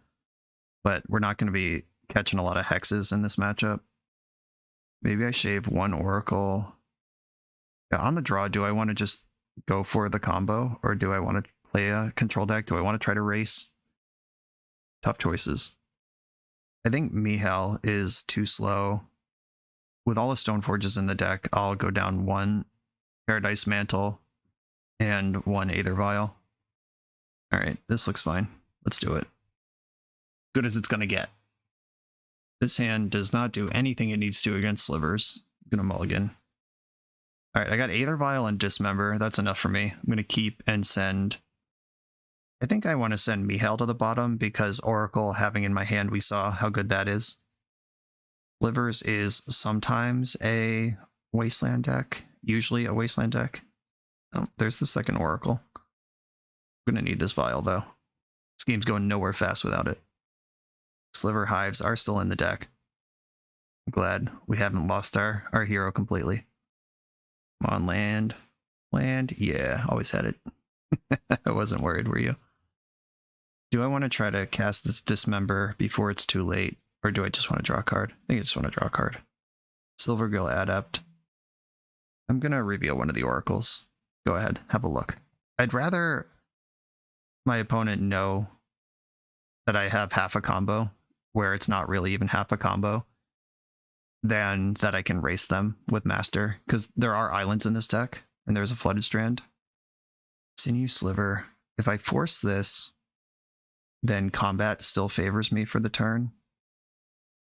but we're not going to be catching a lot of hexes in this matchup. Maybe I shave one Oracle. Yeah, on the draw, do I want to just go for the combo, or do I want to play a control deck? Do I want to try to race? Tough choices. I think Mihail is too slow. With all the Stoneforges in the deck, I'll go down one Paradise Mantle and one Aether Vial. Alright, this looks fine. Let's do it. Good as it's going to get. This hand does not do anything it needs to against slivers. I'm going to mulligan. Alright, I got Aether Vial and Dismember. That's enough for me. I'm going to keep and send. I think I want to send Mihail to the bottom because Oracle having in my hand, we saw how good that is. Slivers is sometimes a Wasteland deck. Usually a Wasteland deck. Oh, there's the second Oracle. I'm going to need this Vial, though. This game's going nowhere fast without it. Sliver Hives are still in the deck. I'm glad we haven't lost our hero completely. Come on, land. Land? Yeah, always had it. I wasn't worried, were you? Do I want to try to cast this Dismember before it's too late? Or do I just want to draw a card? I think I just want to draw a card. Silvergill Adept. I'm going to reveal one of the Oracles. Go ahead, have a look. I'd rather my opponent know that I have half a combo, where it's not really even half a combo, than that I can race them with Master, because there are islands in this deck, and there's a Flooded Strand. Sinew Sliver. If I force this, then combat still favors me for the turn.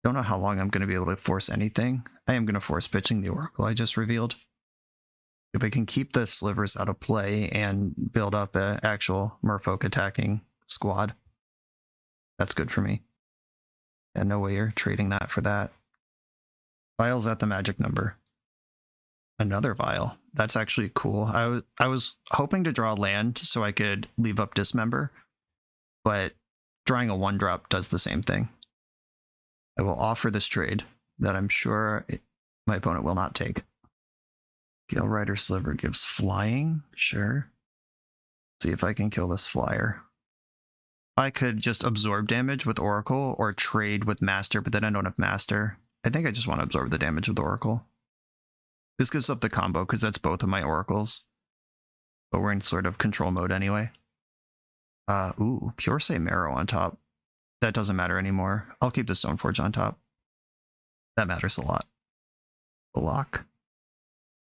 Don't know how long I'm going to be able to force anything. I am going to force pitching the Oracle I just revealed. If I can keep the slivers out of play and build up an actual Merfolk attacking squad, that's good for me. And no way you're trading that for that. Vial's at the magic number. Another Vial. That's actually cool. I was hoping to draw land so I could leave up Dismember, but drawing a 1-drop does the same thing. I will offer this trade that I'm sure my opponent will not take. Gale Rider Sliver gives flying. Sure. See if I can kill this flyer. I could just absorb damage with Oracle or trade with Master, but then I don't have Master. I think I just want to absorb the damage with Oracle. This gives up the combo because that's both of my Oracles. But we're in sort of control mode anyway. Ooh, Puresight Merrow on top. That doesn't matter anymore. I'll keep the Stoneforge on top. That matters a lot. Block.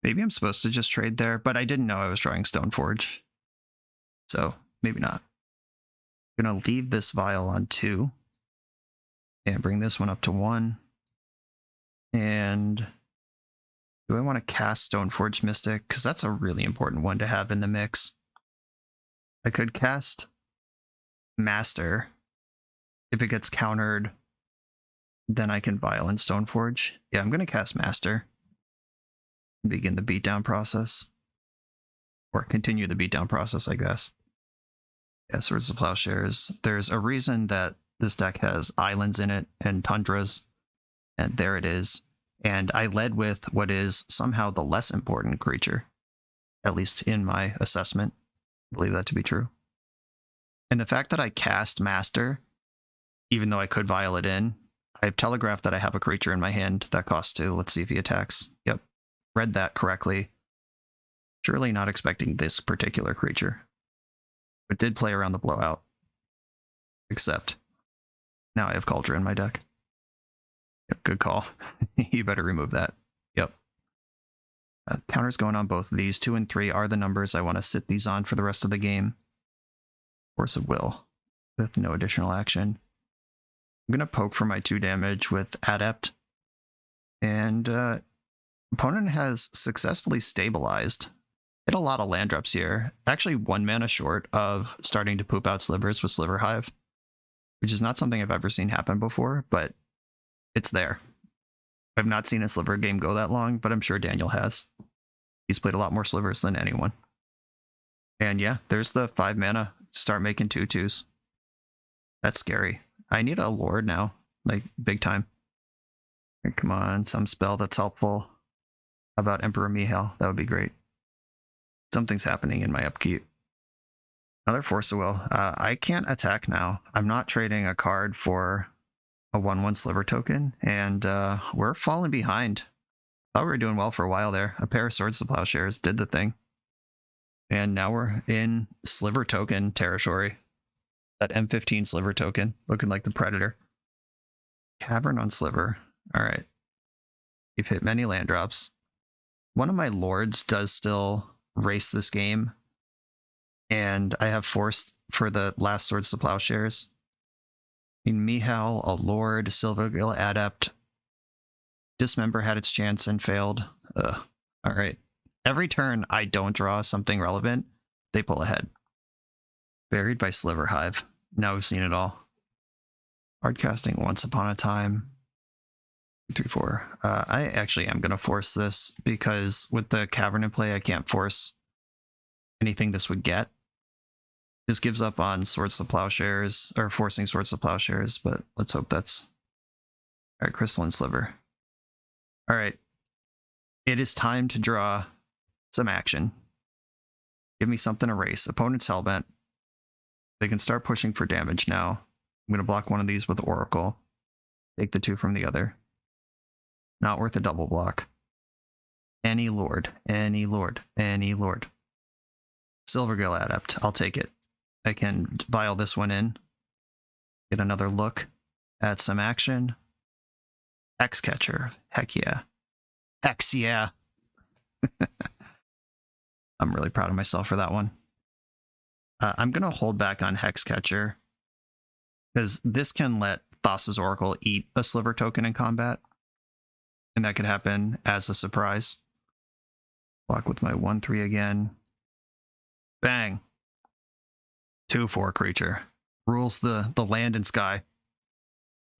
Maybe I'm supposed to just trade there, but I didn't know I was drawing Stoneforge. So, maybe not. I'm going to leave this Vial on 2. And bring this one up to 1. And do I want to cast Stoneforge Mystic? Because that's a really important one to have in the mix. I could cast Master. If it gets countered, then I can Vial and Stoneforge. Yeah, I'm going to cast Master. Begin the beatdown process. Or continue the beatdown process, I guess. Yeah, Swords of Plowshares. There's a reason that this deck has islands in it and tundras. And there it is. And I led with what is somehow the less important creature. At least in my assessment. I believe that to be true. And the fact that I cast Master, even though I could Vial it in, I've telegraphed that I have a creature in my hand that costs 2. Let's see if he attacks. Yep. Read that correctly. Surely not expecting this particular creature. But did play around the blowout. Except, now I have Cauldron in my deck. Yep, good call. You better remove that. Yep. Counters going on both of these. 2 and 3 are the numbers I want to sit these on for the rest of the game. Force of Will, with no additional action. I'm going to poke for my 2 damage with Adept. And opponent has successfully stabilized. Hit a lot of land drops here. Actually 1 mana short of starting to poop out slivers with Sliver Hive, which is not something I've ever seen happen before, but it's there. I've not seen a sliver game go that long, but I'm sure Daniel has. He's played a lot more slivers than anyone. And yeah, there's the 5 mana. Start making 2/2s. That's scary. I need a lord now, like big time. Here, come on, some spell that's helpful. How about Emperor Mihail? That would be great. Something's happening in my upkeep. Another Force of Will. I can't attack now. I'm not trading a card for a 1/1 sliver token, and we're falling behind. Thought we were doing well for a while there. A pair of Swords to Plowshares did the thing. And now we're in sliver token territory. That M15 sliver token, looking like the Predator. Cavern on sliver. All right. You've hit many land drops. One of my lords does still race this game. And I have forced for the last Swords to Plowshares. In Mihail, a lord, Silvergill Adept. Dismember had its chance and failed. All right. Every turn I don't draw something relevant, they pull ahead. Buried by Sliver Hive. Now we've seen it all. Hard casting Once Upon a Time. 3, 4. I actually am going to force this because with the Cavern in play, I can't force anything this would get. This gives up on Swords to Plowshares, or forcing Swords to Plowshares, but let's hope that's... All right, Crystalline Sliver. All right. It is time to draw some action. Give me something to race. Opponent's Hellbent. They can start pushing for damage now. I'm going to block one of these with Oracle. Take the 2 from the other. Not worth a double block. Any lord. Any lord. Any lord. Silvergill Adept. I'll take it. I can vial this one in. Get another look at some action. Hexcatcher. Heck yeah. Hex yeah. I'm really proud of myself for that one. I'm going to hold back on Hexcatcher because this can let Thassa's Oracle eat a sliver token in combat. And that could happen as a surprise. Block with my 1/3 again. Bang. 2/4 creature. Rules the land and sky.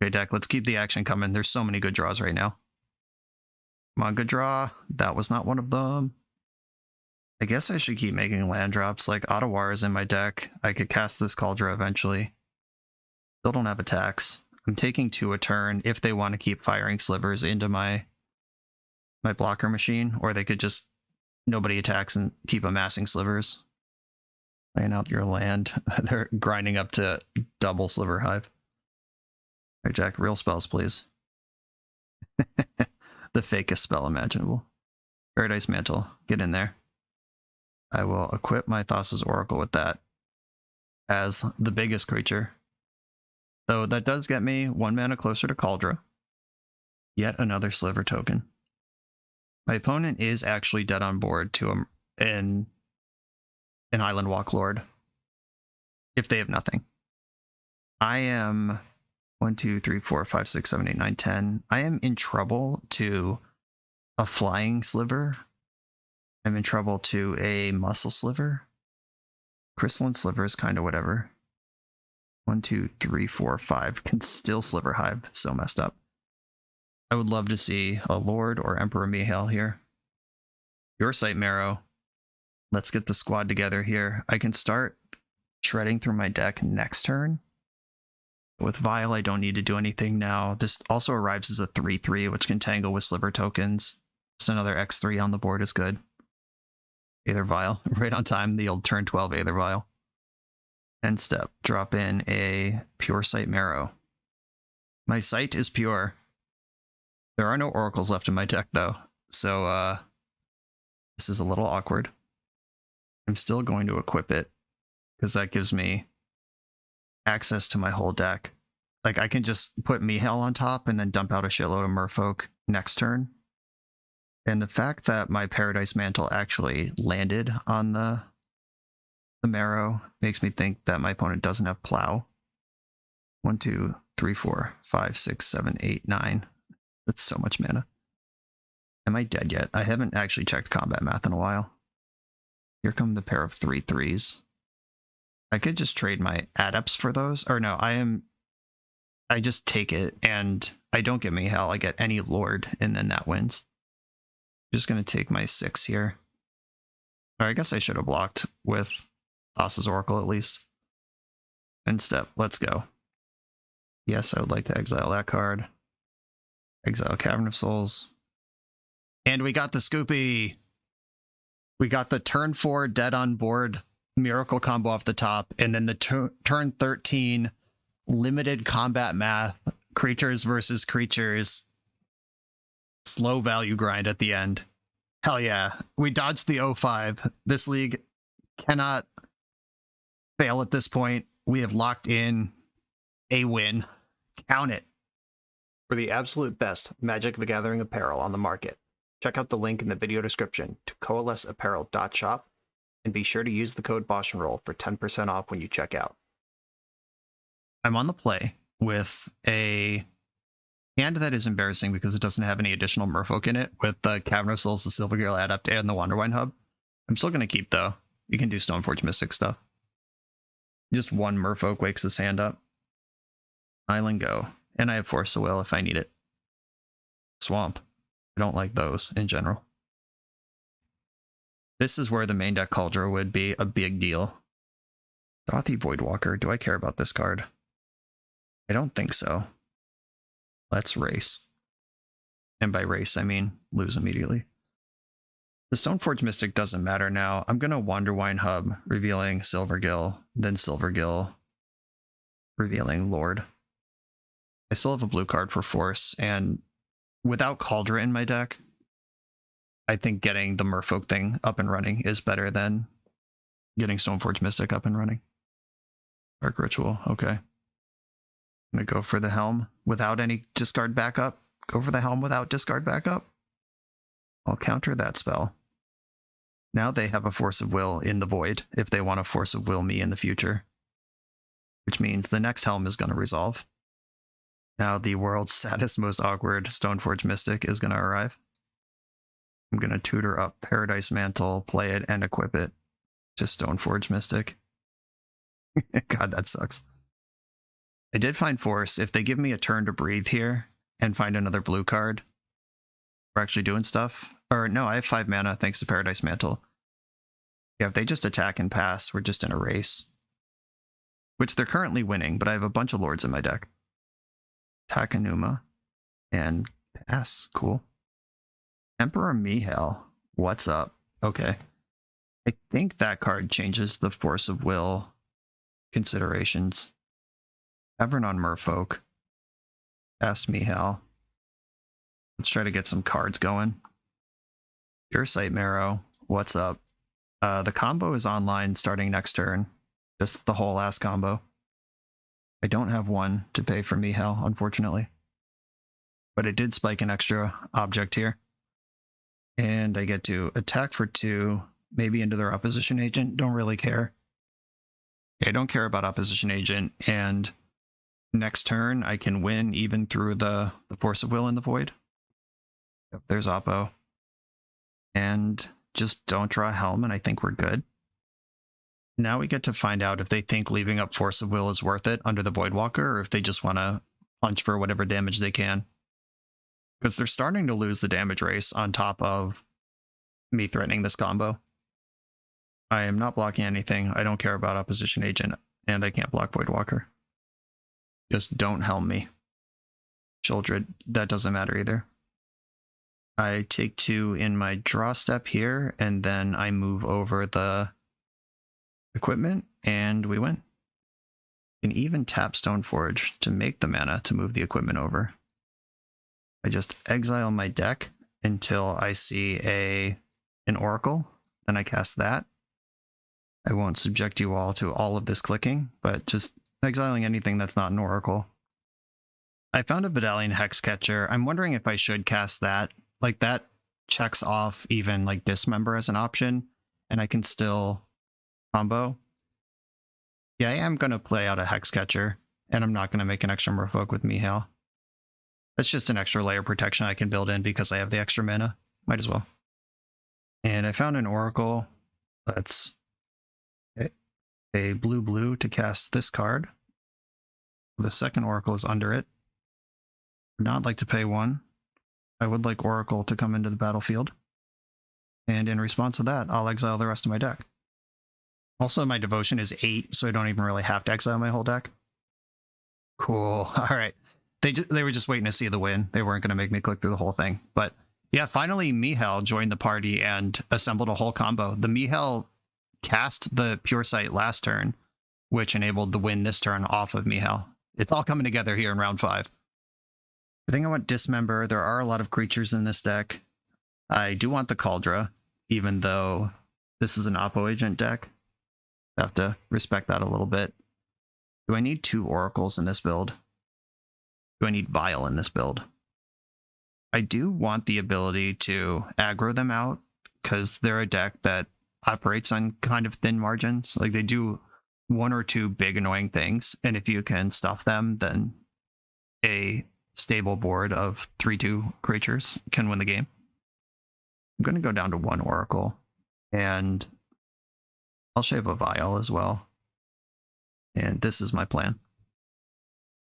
Okay, deck, let's keep the action coming. There's so many good draws right now. Come on, good draw. That was not one of them. I guess I should keep making land drops. Like Ottawar is in my deck. I could cast this Cauldron eventually. Still don't have attacks. I'm taking 2 a turn if they want to keep firing slivers into my blocker machine, or they could just nobody attacks and keep amassing slivers. Laying out your land. They're grinding up to double Sliver Hive. All right, Jack, real spells, please. The fakest spell imaginable. Paradise Mantle, get in there. I will equip my Thassa's Oracle with that as the biggest creature. Though that does get me 1 mana closer to Cauldron. Yet another sliver token. My opponent is actually dead on board to an Island Walk Lord. If they have nothing. I am 1, 2, 3, 4, 5, 6, 7, 8, 9, 10. I am in trouble to a flying sliver. I'm in trouble to a muscle sliver. Crystalline sliver is kind of whatever. 1, 2, 3, 4, 5 can still Sliver Hive. So messed up. I would love to see a Lord or Emperor Mihail here. Puresight Merrow. Let's get the squad together here. I can start shredding through my deck next turn. With Vial, I don't need to do anything now. This also arrives as a 3/3, which can tangle with sliver tokens. Just another X3 on the board is good. Aether Vial, right on time, the old turn 12 Aether Vial. End step, drop in a Puresight Merrow. My sight is pure. There are no oracles left in my deck, though, so this is a little awkward. I'm still going to equip it, because that gives me access to my whole deck. Like, I can just put Mihail on top and then dump out a shitload of Merfolk next turn. And the fact that my Paradise Mantle actually landed on the Merrow makes me think that my opponent doesn't have Plow. 1, 2, 3, 4, 5, 6, 7, 8, 9. That's so much mana. Am I dead yet? I haven't actually checked combat math in a while. Here come the pair of 3/3s. I could just trade my adepts for those. Or no, I just take it and I don't get Mihail. I get any Lord and then that wins. Just going to take my 6 here. Or I guess I should have blocked with Thassa's Oracle at least. End step. Let's go. Yes, I would like to exile that card. Exile Cavern of Souls. And we got the Scoopy! We got the turn 4 dead on board miracle combo off the top, and then the turn 13 limited combat math, creatures versus creatures, slow value grind at the end. Hell yeah. We dodged the 05. This league cannot fail at this point. We have locked in a win. Count it. For the absolute best Magic the Gathering apparel on the market, check out the link in the video description to coalesceapparel.shop, and be sure to use the code BoshNRoll for 10% off when you check out. I'm on the play with a hand that is embarrassing because it doesn't have any additional Merfolk in it, with the Cavern of Souls, the Silvergale Adept, and the Wanderwine Hub. I'm still going to keep, though. You can do Stoneforge Mystic stuff. Just one Merfolk wakes this hand up. Island go. And I have Force of Will if I need it. Swamp. I don't like those in general. This is where the main deck Cauldron would be a big deal. Dothy Voidwalker. Do I care about this card? I don't think so. Let's race. And by race, I mean lose immediately. The Stoneforge Mystic doesn't matter now. I'm going to Wanderwine Hub, revealing Silvergill, then Silvergill, revealing Lord. I still have a blue card for Force, and without Cauldron in my deck, I think getting the Merfolk thing up and running is better than getting Stoneforge Mystic up and running. Dark Ritual, okay. I'm going to go for the Helm without any discard backup. Go for the Helm without discard backup. I'll counter that spell. Now they have a Force of Will in the Void if they want to Force of Will me in the future. Which means the next Helm is going to resolve. Now the world's saddest, most awkward Stoneforge Mystic is going to arrive. I'm going to tutor up Paradise Mantle, play it, and equip it to Stoneforge Mystic. God, that sucks. I did find Force. If they give me a turn to breathe here and find another blue card, we're actually doing stuff. Or no, I have 5 mana thanks to Paradise Mantle. Yeah, if they just attack and pass, we're just in a race. Which they're currently winning, but I have a bunch of Lords in my deck. Takanuma and pass. Cool. Emperor Mihail. What's up? Okay. I think that card changes the Force of Will considerations. Cavern on Merfolk. Cast Mihail. Let's try to get some cards going. Puresight Merrow. What's up? The combo is online starting next turn. Just the whole ass combo. I don't have one to pay for Mihail, unfortunately. But it did spike an extra object here. And I get to attack for 2, maybe into their opposition agent. Don't really care. I don't care about opposition agent, and next turn I can win even through the Force of Will in the Void. Yep, there's Oppo. And just don't draw Helm, and I think we're good. Now we get to find out if they think leaving up Force of Will is worth it under the Voidwalker, or if they just want to punch for whatever damage they can. Because they're starting to lose the damage race on top of me threatening this combo. I am not blocking anything. I don't care about opposition agent, and I can't block Voidwalker. Just don't Helm me. Childred, that doesn't matter either. I take 2 in my draw step here, and then I move over the equipment, and we win. You can even tap Stoneforge to make the mana to move the equipment over. I just exile my deck until I see an Oracle, then I cast that. I won't subject you all to all of this clicking, but just exiling anything that's not an Oracle. I found a Vidalian Hexcatcher. I'm wondering if I should cast that. Like, that checks off even like Dismember as an option, and I can still combo. Yeah, I am going to play out a Hexcatcher, and I'm not going to make an extra Merfolk with Mihail. That's just an extra layer of protection I can build in because I have the extra mana. Might as well. And I found an Oracle. Let's get a blue to cast this card. The second Oracle is under it. Would not like to pay 1. I would like Oracle to come into the battlefield. And in response to that, I'll exile the rest of my deck. Also, my devotion is 8, so I don't even really have to exile my whole deck. Cool. All right. They were just waiting to see the win. They weren't going to make me click through the whole thing. But yeah, finally Mihal joined the party and assembled a whole combo. The Mihal cast the Puresight last turn, which enabled the win this turn off of Mihal. It's all coming together here in round 5. I think I want Dismember. There are a lot of creatures in this deck. I do want the Cauldra, even though this is an Oppo Agent deck. I have to respect that a little bit. Do I need 2 Oracles in this build? Do I need Vial in this build? I do want the ability to aggro them out, because they're a deck that operates on kind of thin margins. Like, they do 1 or 2 big annoying things, and if you can stuff them, then a stable board of 3/2 creatures can win the game. I'm going to go down to 1 Oracle, and I'll shave a Vial as well. And this is my plan.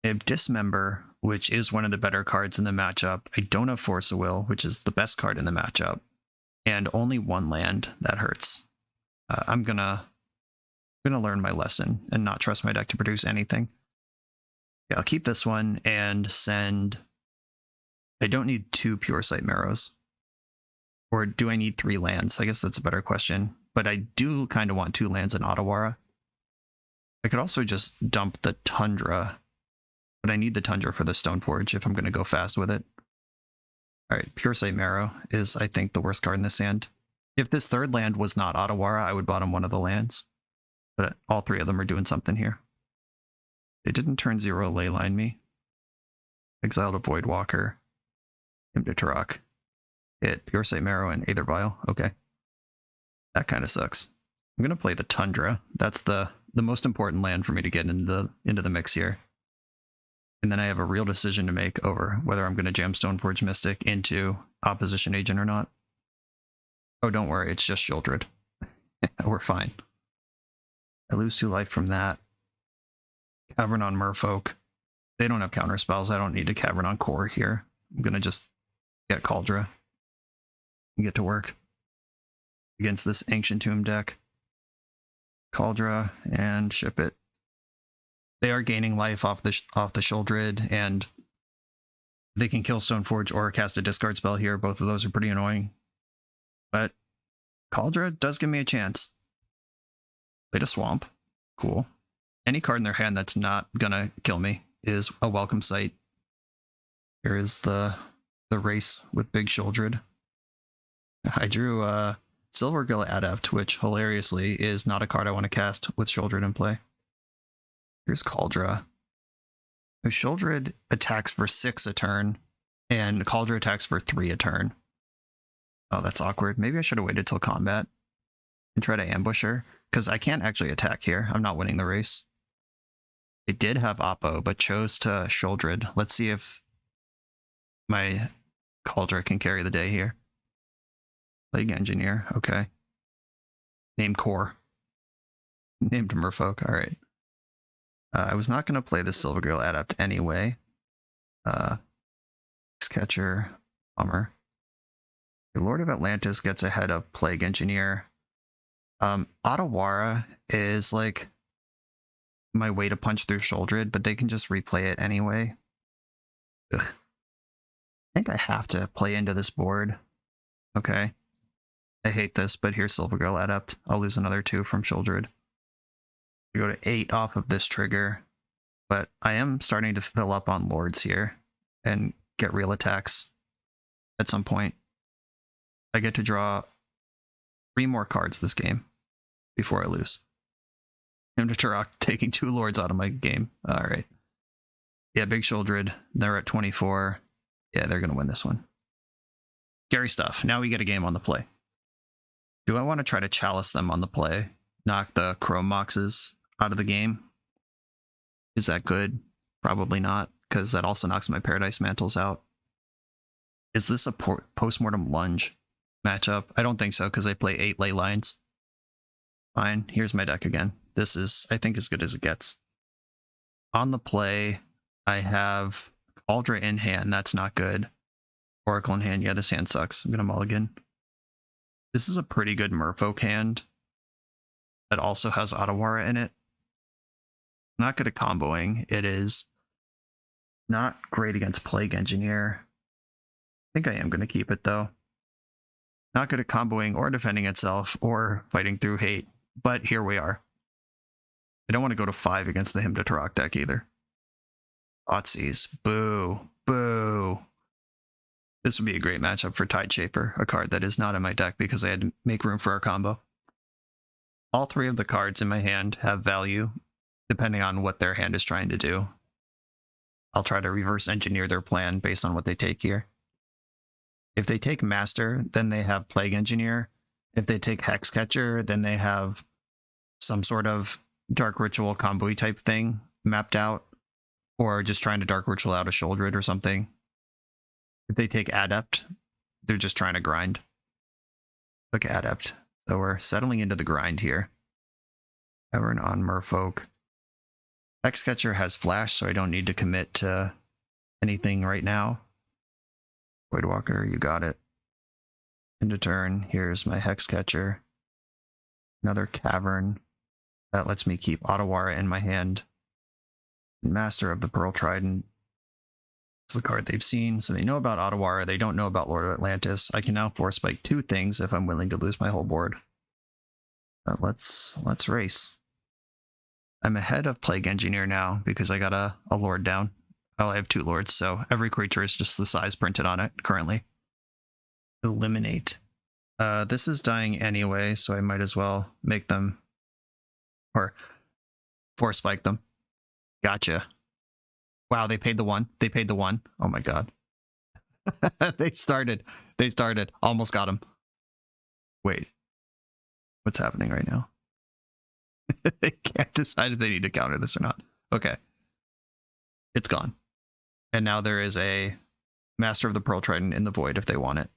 I have Dismember, which is one of the better cards in the matchup. I don't have Force of Will, which is the best card in the matchup. And only 1 land. That hurts. I'm gonna learn my lesson and not trust my deck to produce anything. Yeah, I'll keep this one and send... I don't need 2 Puresight Merrows. Or do I need 3 lands? I guess that's a better question. But I do kind of want 2 lands in Ottawara. I could also just dump the Tundra, but I need the Tundra for the Stoneforge if I'm going to go fast with it. Alright, Puresight Merrow is, I think, the worst card in this hand. If this third land was not Ottawara, I would bottom one of the lands. But all 3 of them are doing something here. They didn't turn 0 Leyline me. Exiled a Voidwalker. Him to Turok. Hit Puresight Merrow and Aether Vial. Okay. That kind of sucks. I'm going to play the Tundra. That's the most important land for me to get into the mix here. And then I have a real decision to make over whether I'm going to jam Stoneforge Mystic into Opposition Agent or not. Oh, don't worry, it's just Shieldred. We're fine. I lose 2 life from that. Cavern on Merfolk. They don't have counter spells. I don't need to Cavern on Core here. I'm going to just get Cauldra and get to work against this Ancient Tomb deck. Cauldra and ship it. They are gaining life off the Shieldred, and they can kill Stoneforge or cast a discard spell here. Both of those are pretty annoying. But Cauldra does give me a chance. Played a Swamp. Cool. Any card in their hand that's not gonna kill me is a welcome sight. Here is the race with Big Shieldred. I drew Silvergill Adept, which hilariously is not a card I want to cast with Shieldred in play. Here's Cauldra. Shieldred attacks for 6 a turn, and Cauldra attacks for 3 a turn. Oh, that's awkward. Maybe I should have waited till combat and try to ambush her, because I can't actually attack here. I'm not winning the race. They did have Oppo, but chose to Shieldred. Let's see if my Cauldra can carry the day here. Plague Engineer, okay. Name Core. Named Merfolk, alright. I was not going to play the Silvergill Adept anyway. Catcher, Bummer. The Lord of Atlantis gets ahead of Plague Engineer. Ottawara is like my way to punch through Shieldred, but they can just replay it anyway. Ugh. I think I have to play into this board. Okay. I hate this, but here's Silvergill Adept. I'll lose another 2 from Shieldred. I go to 8 off of this trigger, but I am starting to fill up on Lords here and get real attacks at some point. I get to draw 3 more cards this game before I lose. Him to Turok taking 2 Lords out of my game. Alright. Yeah, Big Shieldred. They're at 24. Yeah, they're going to win this one. Scary stuff. Now we get a game on the play. Do I want to try to Chalice them on the play? Knock the Chrome Moxes out of the game? Is that good? Probably not, because that also knocks my Paradise Mantles out. Is this a Postmortem Lunge matchup? I don't think so, because I play 8 Ley Lines. Fine, here's my deck again. This is, I think, as good as it gets. On the play, I have Cauldra in hand. That's not good. Oracle in hand. Yeah, this hand sucks. I'm going to mulligan. This is a pretty good Merfolk hand that also has Ottawara in it. Not good at comboing. It is Not great against Plague Engineer. I think I am going to keep it, though. Not good at comboing or defending itself or fighting through hate, but here we are. I don't want to go to 5 against the Hymn to Turok deck either. Thoughtseize. Boo. Boo. This would be a great matchup for Tide Shaper, a card that is not in my deck because I had to make room for our combo. All 3 of the cards in my hand have value, depending on what their hand is trying to do. I'll try to reverse engineer their plan based on what they take here. If they take Master, then they have Plague Engineer. If they take Hexcatcher, then they have some sort of Dark Ritual combo type thing mapped out, or just trying to Dark Ritual out a Sholdred or something. If they take Adept, they're just trying to grind. Look, Adept. So we're settling into the grind here. Cavern on Merfolk. Hexcatcher has Flash, so I don't need to commit to anything right now. Voidwalker, you got it. End of turn, here's my Hexcatcher. Another Cavern. That lets me keep Otawara in my hand. Master of the Pearl Trident. It's the card they've seen, so they know about Otawara. They don't know about Lord of Atlantis. I can now Force Spike 2 things if I'm willing to lose my whole board. But let's race. I'm ahead of Plague Engineer now because I got a Lord down. Oh, I have 2 Lords, so every creature is just the size printed on it currently. Eliminate. This is dying anyway, so I might as well make them, or Force Spike them. Gotcha. Wow, they paid the 1. They paid the 1. Oh my god. They started. Almost got him. Wait. What's happening right now? They can't decide if they need to counter this or not. Okay. It's gone. And now there is a Master of the Pearl Trident in the void if they want it.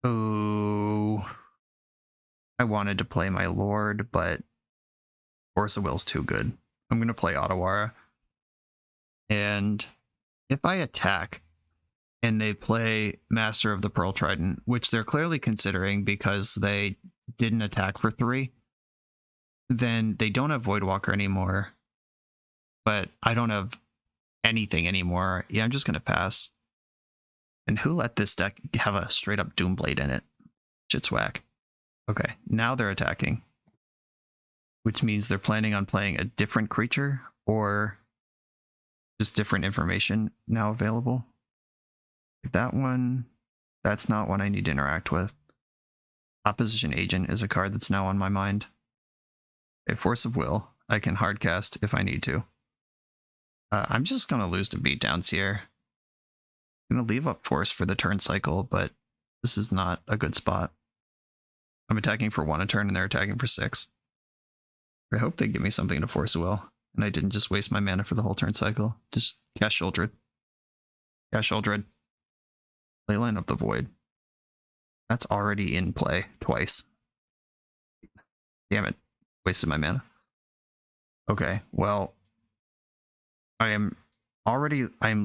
Oh. I wanted to play my Lord, but Force of Will's too good. I'm going to play Otawara. And if I attack and they play Master of the Pearl Trident, which they're clearly considering because they didn't attack for 3, then they don't have Voidwalker anymore. But I don't have anything anymore. Yeah, I'm just going to pass. And who let this deck have a straight up Doomblade in it? Shit's whack. Okay, now they're attacking. Which means they're planning on playing a different creature or just different information now available. That one, that's not one I need to interact with. Opposition Agent is a card that's now on my mind. A Force of Will. I can hardcast if I need to. I'm just going to lose to beatdowns here. I'm going to leave up Force for the turn cycle, but this is not a good spot. I'm attacking for 1 a turn and they're attacking for 6. I hope they give me something to Force of Will, and I didn't just waste my mana for the whole turn cycle. Just cast Sholdred. Cast Sholdred. Leyline of the Void. That's already in play twice. Damn it. Wasted my mana. Okay, well, I'm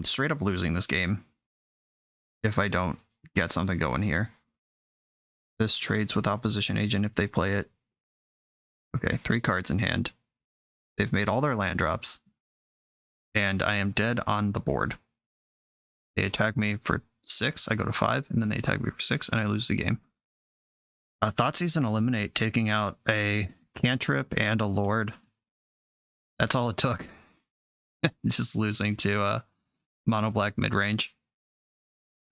straight up losing this game if I don't get something going here. This trades with Opposition Agent if they play it. Okay, 3 cards in hand. They've made all their land drops. And I am dead on the board. They attack me for 6, I go to 5, and then they attack me for 6, and I lose the game. Thoughtseize and Eliminate, taking out a cantrip and a Lord. That's all it took. Just losing to mono black mid-range.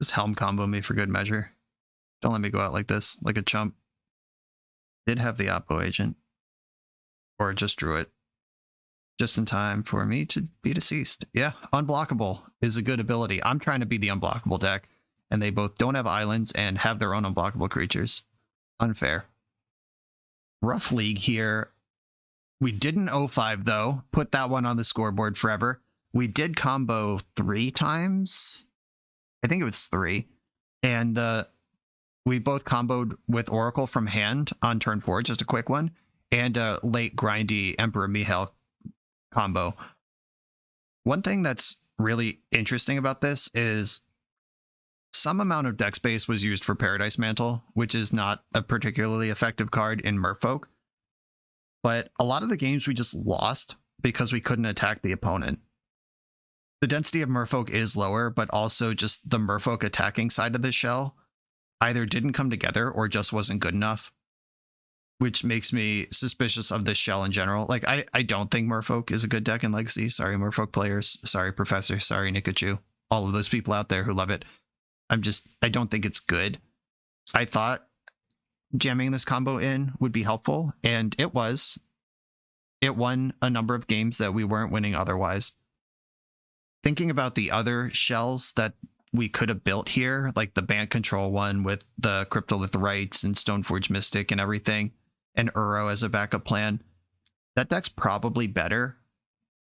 Just Helm combo me for good measure. Don't let me go out like this, like a chump. Did have the Oppo Agent. Or just drew it. Just in time for me to be deceased. Yeah, Unblockable is a good ability. I'm trying to be the unblockable deck, and they both don't have islands and have their own unblockable creatures. Unfair. Rough league here. We didn't 0-5 though. Put that one on the scoreboard forever. We did combo 3 times. I think it was 3. And we both comboed with Oracle from hand on turn 4, just a quick one. And a late grindy Emperor Mihail combo. One thing that's really interesting about this is some amount of deck space was used for Paradise Mantle, which is not a particularly effective card in Merfolk. But a lot of the games we just lost because we couldn't attack the opponent. the density of Merfolk is lower, but also just the Merfolk attacking side of the shell either didn't come together or just wasn't good enough, which makes me suspicious of this shell in general. Like, I don't think Merfolk is a good deck in Legacy. Sorry, Merfolk players. Sorry, Professor. Sorry, Nikachu. All of those people out there who love it. I don't think it's good. I thought jamming this combo in would be helpful, and it was. It won a number of games that we weren't winning otherwise. Thinking about the other shells that we could have built here, like the Bant Control one with the Cryptolith Rites and Stoneforge Mystic and everything, and Uro as a backup plan, that deck's probably better.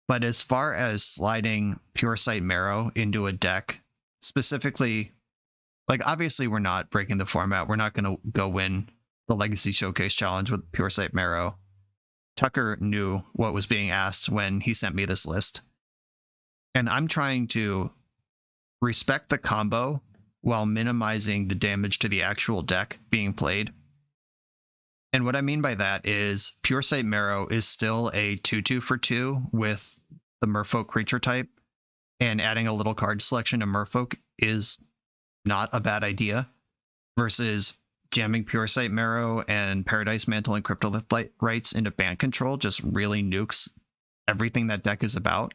But as far as sliding Puresight Merrow into a deck, specifically, like, obviously we're not breaking the format. We're not going to go win the Legacy Showcase Challenge with Puresight Merrow. Tucker knew what was being asked when he sent me this list. And I'm trying to respect the combo while minimizing the damage to the actual deck being played. And what I mean by that is Puresight Merrow is still a 2/2 for 2 with the Merfolk creature type, and adding a little card selection to Merfolk is not a bad idea, versus jamming Puresight Merrow and Paradise Mantle and Cryptolith Rites into Bant Control just really nukes everything that deck is about.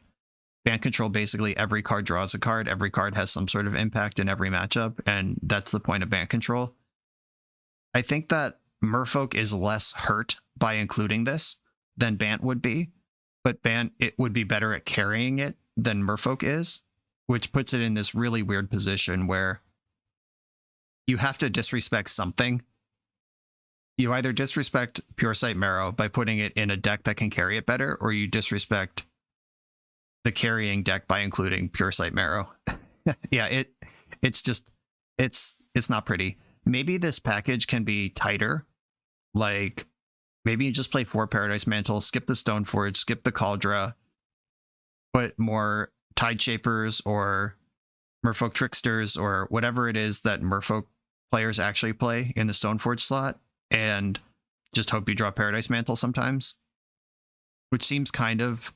Bant Control, basically every card draws a card, every card has some sort of impact in every matchup, and that's the point of Bant Control. I think that Merfolk is less hurt by including this than Bant would be, but Bant, it would be better at carrying it than Merfolk is, which puts it in this really weird position where you have to disrespect something. You either disrespect Puresight Merrow by putting it in a deck that can carry it better, or you disrespect the carrying deck by including Puresight Merrow. Yeah, it's not pretty. Maybe this package can be tighter. Like, maybe you just play 4 Paradise Mantle, skip the Stoneforge, skip the Cauldron, put more Tide Shapers or Merfolk Tricksters or whatever it is that Merfolk players actually play in the Stoneforge slot, and just hope you draw Paradise Mantle sometimes, which seems kind of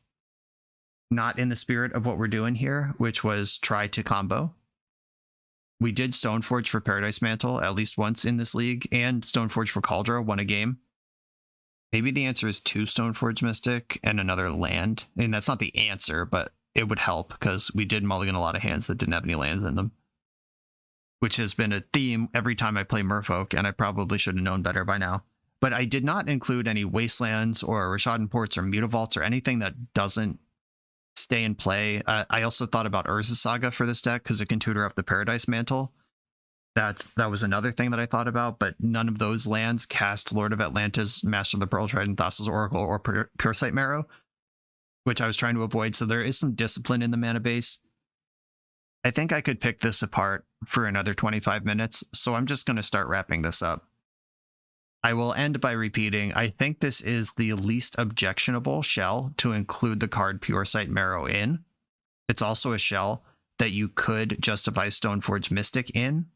not in the spirit of what we're doing here, which was try to combo. We did Stoneforge for Paradise Mantle at least once in this league, and Stoneforge for Cauldron won a game. Maybe the answer is 2 Stoneforge Mystic and another land. I mean, that's not the answer, but it would help because we did mulligan a lot of hands that didn't have any lands in them, which has been a theme every time I play Merfolk, and I probably should have known better by now. But I did not include any Wastelands or Rishadan Ports or Mutavaults or anything that doesn't stay in play. I also thought about Urza Saga for this deck because it can tutor up the Paradise Mantle. That was another thing that I thought about, but none of those lands cast Lord of Atlantis, Master of the Pearl Trident, Thassa's Oracle, or Puresight Merrow, which I was trying to avoid, so there is some discipline in the mana base. I think I could pick this apart for another 25 minutes, so I'm just going to start wrapping this up. I will end by repeating, I think this is the least objectionable shell to include the card Puresight Merrow in. It's also a shell that you could justify Stoneforge Mystic in.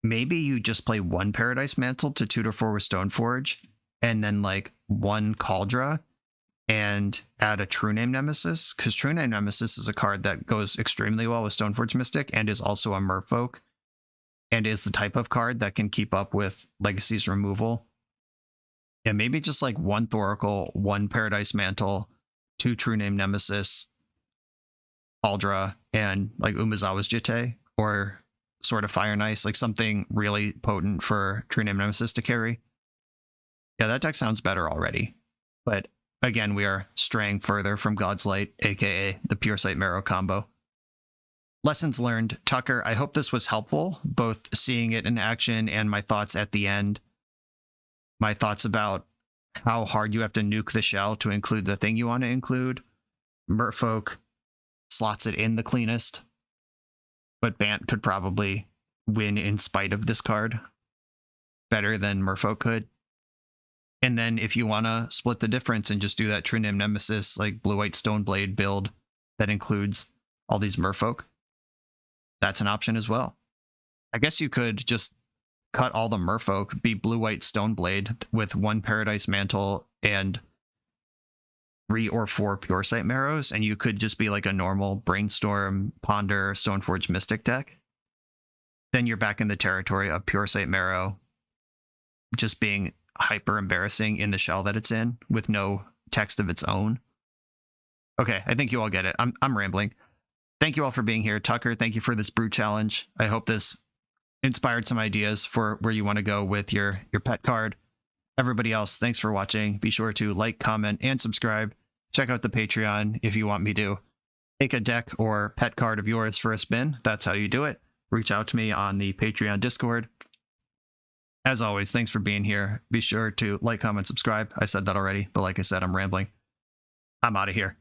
Maybe you just play 1 Paradise Mantle to tutor forward Stoneforge, and then like 1 Cauldron, and add a True Name Nemesis, because True Name Nemesis is a card that goes extremely well with Stoneforge Mystic and is also a Merfolk, and is the type of card that can keep up with Legacy's removal. Yeah, maybe just like 1 Thoracle, 1 Paradise Mantle, 2 True Name Nemesis, Cauldron, and like Umezawa's Jitte, or Sword of Fire and Ice, like something really potent for True Name Nemesis to carry. Yeah, that deck sounds better already. But again, we are straying further from God's Light, aka the Puresight Merrow combo. Lessons learned. Tucker, I hope this was helpful, both seeing it in action and my thoughts at the end. My thoughts about how hard you have to nuke the shell to include the thing you want to include. Merfolk slots it in the cleanest, but Bant could probably win in spite of this card better than Merfolk could. And then if you want to split the difference and just do that True Name Nemesis, like Blue-White Stoneblade build that includes all these Merfolk, that's an option as well. I guess you could just cut all the Merfolk, be Blue-White Stoneblade with 1 Paradise Mantle and 3 or 4 Puresight Merrows, and you could just be like a normal Brainstorm, Ponder, Stoneforge Mystic deck. Then you're back in the territory of Puresight Merrow just being hyper embarrassing in the shell that it's in with no text of its own. Okay, I think you all get it. I'm rambling. Thank you all for being here. Tucker, thank you for this brew challenge. I hope this inspired some ideas for where you want to go with your pet card. Everybody else, thanks for watching. Be sure to like, comment, and subscribe. Check out the Patreon if you want me to take a deck or pet card of yours for a spin. That's how you do it. Reach out to me on the Patreon Discord. As always, thanks for being here. Be sure to like, comment, subscribe. I said that already, but like I said, I'm rambling. I'm out of here.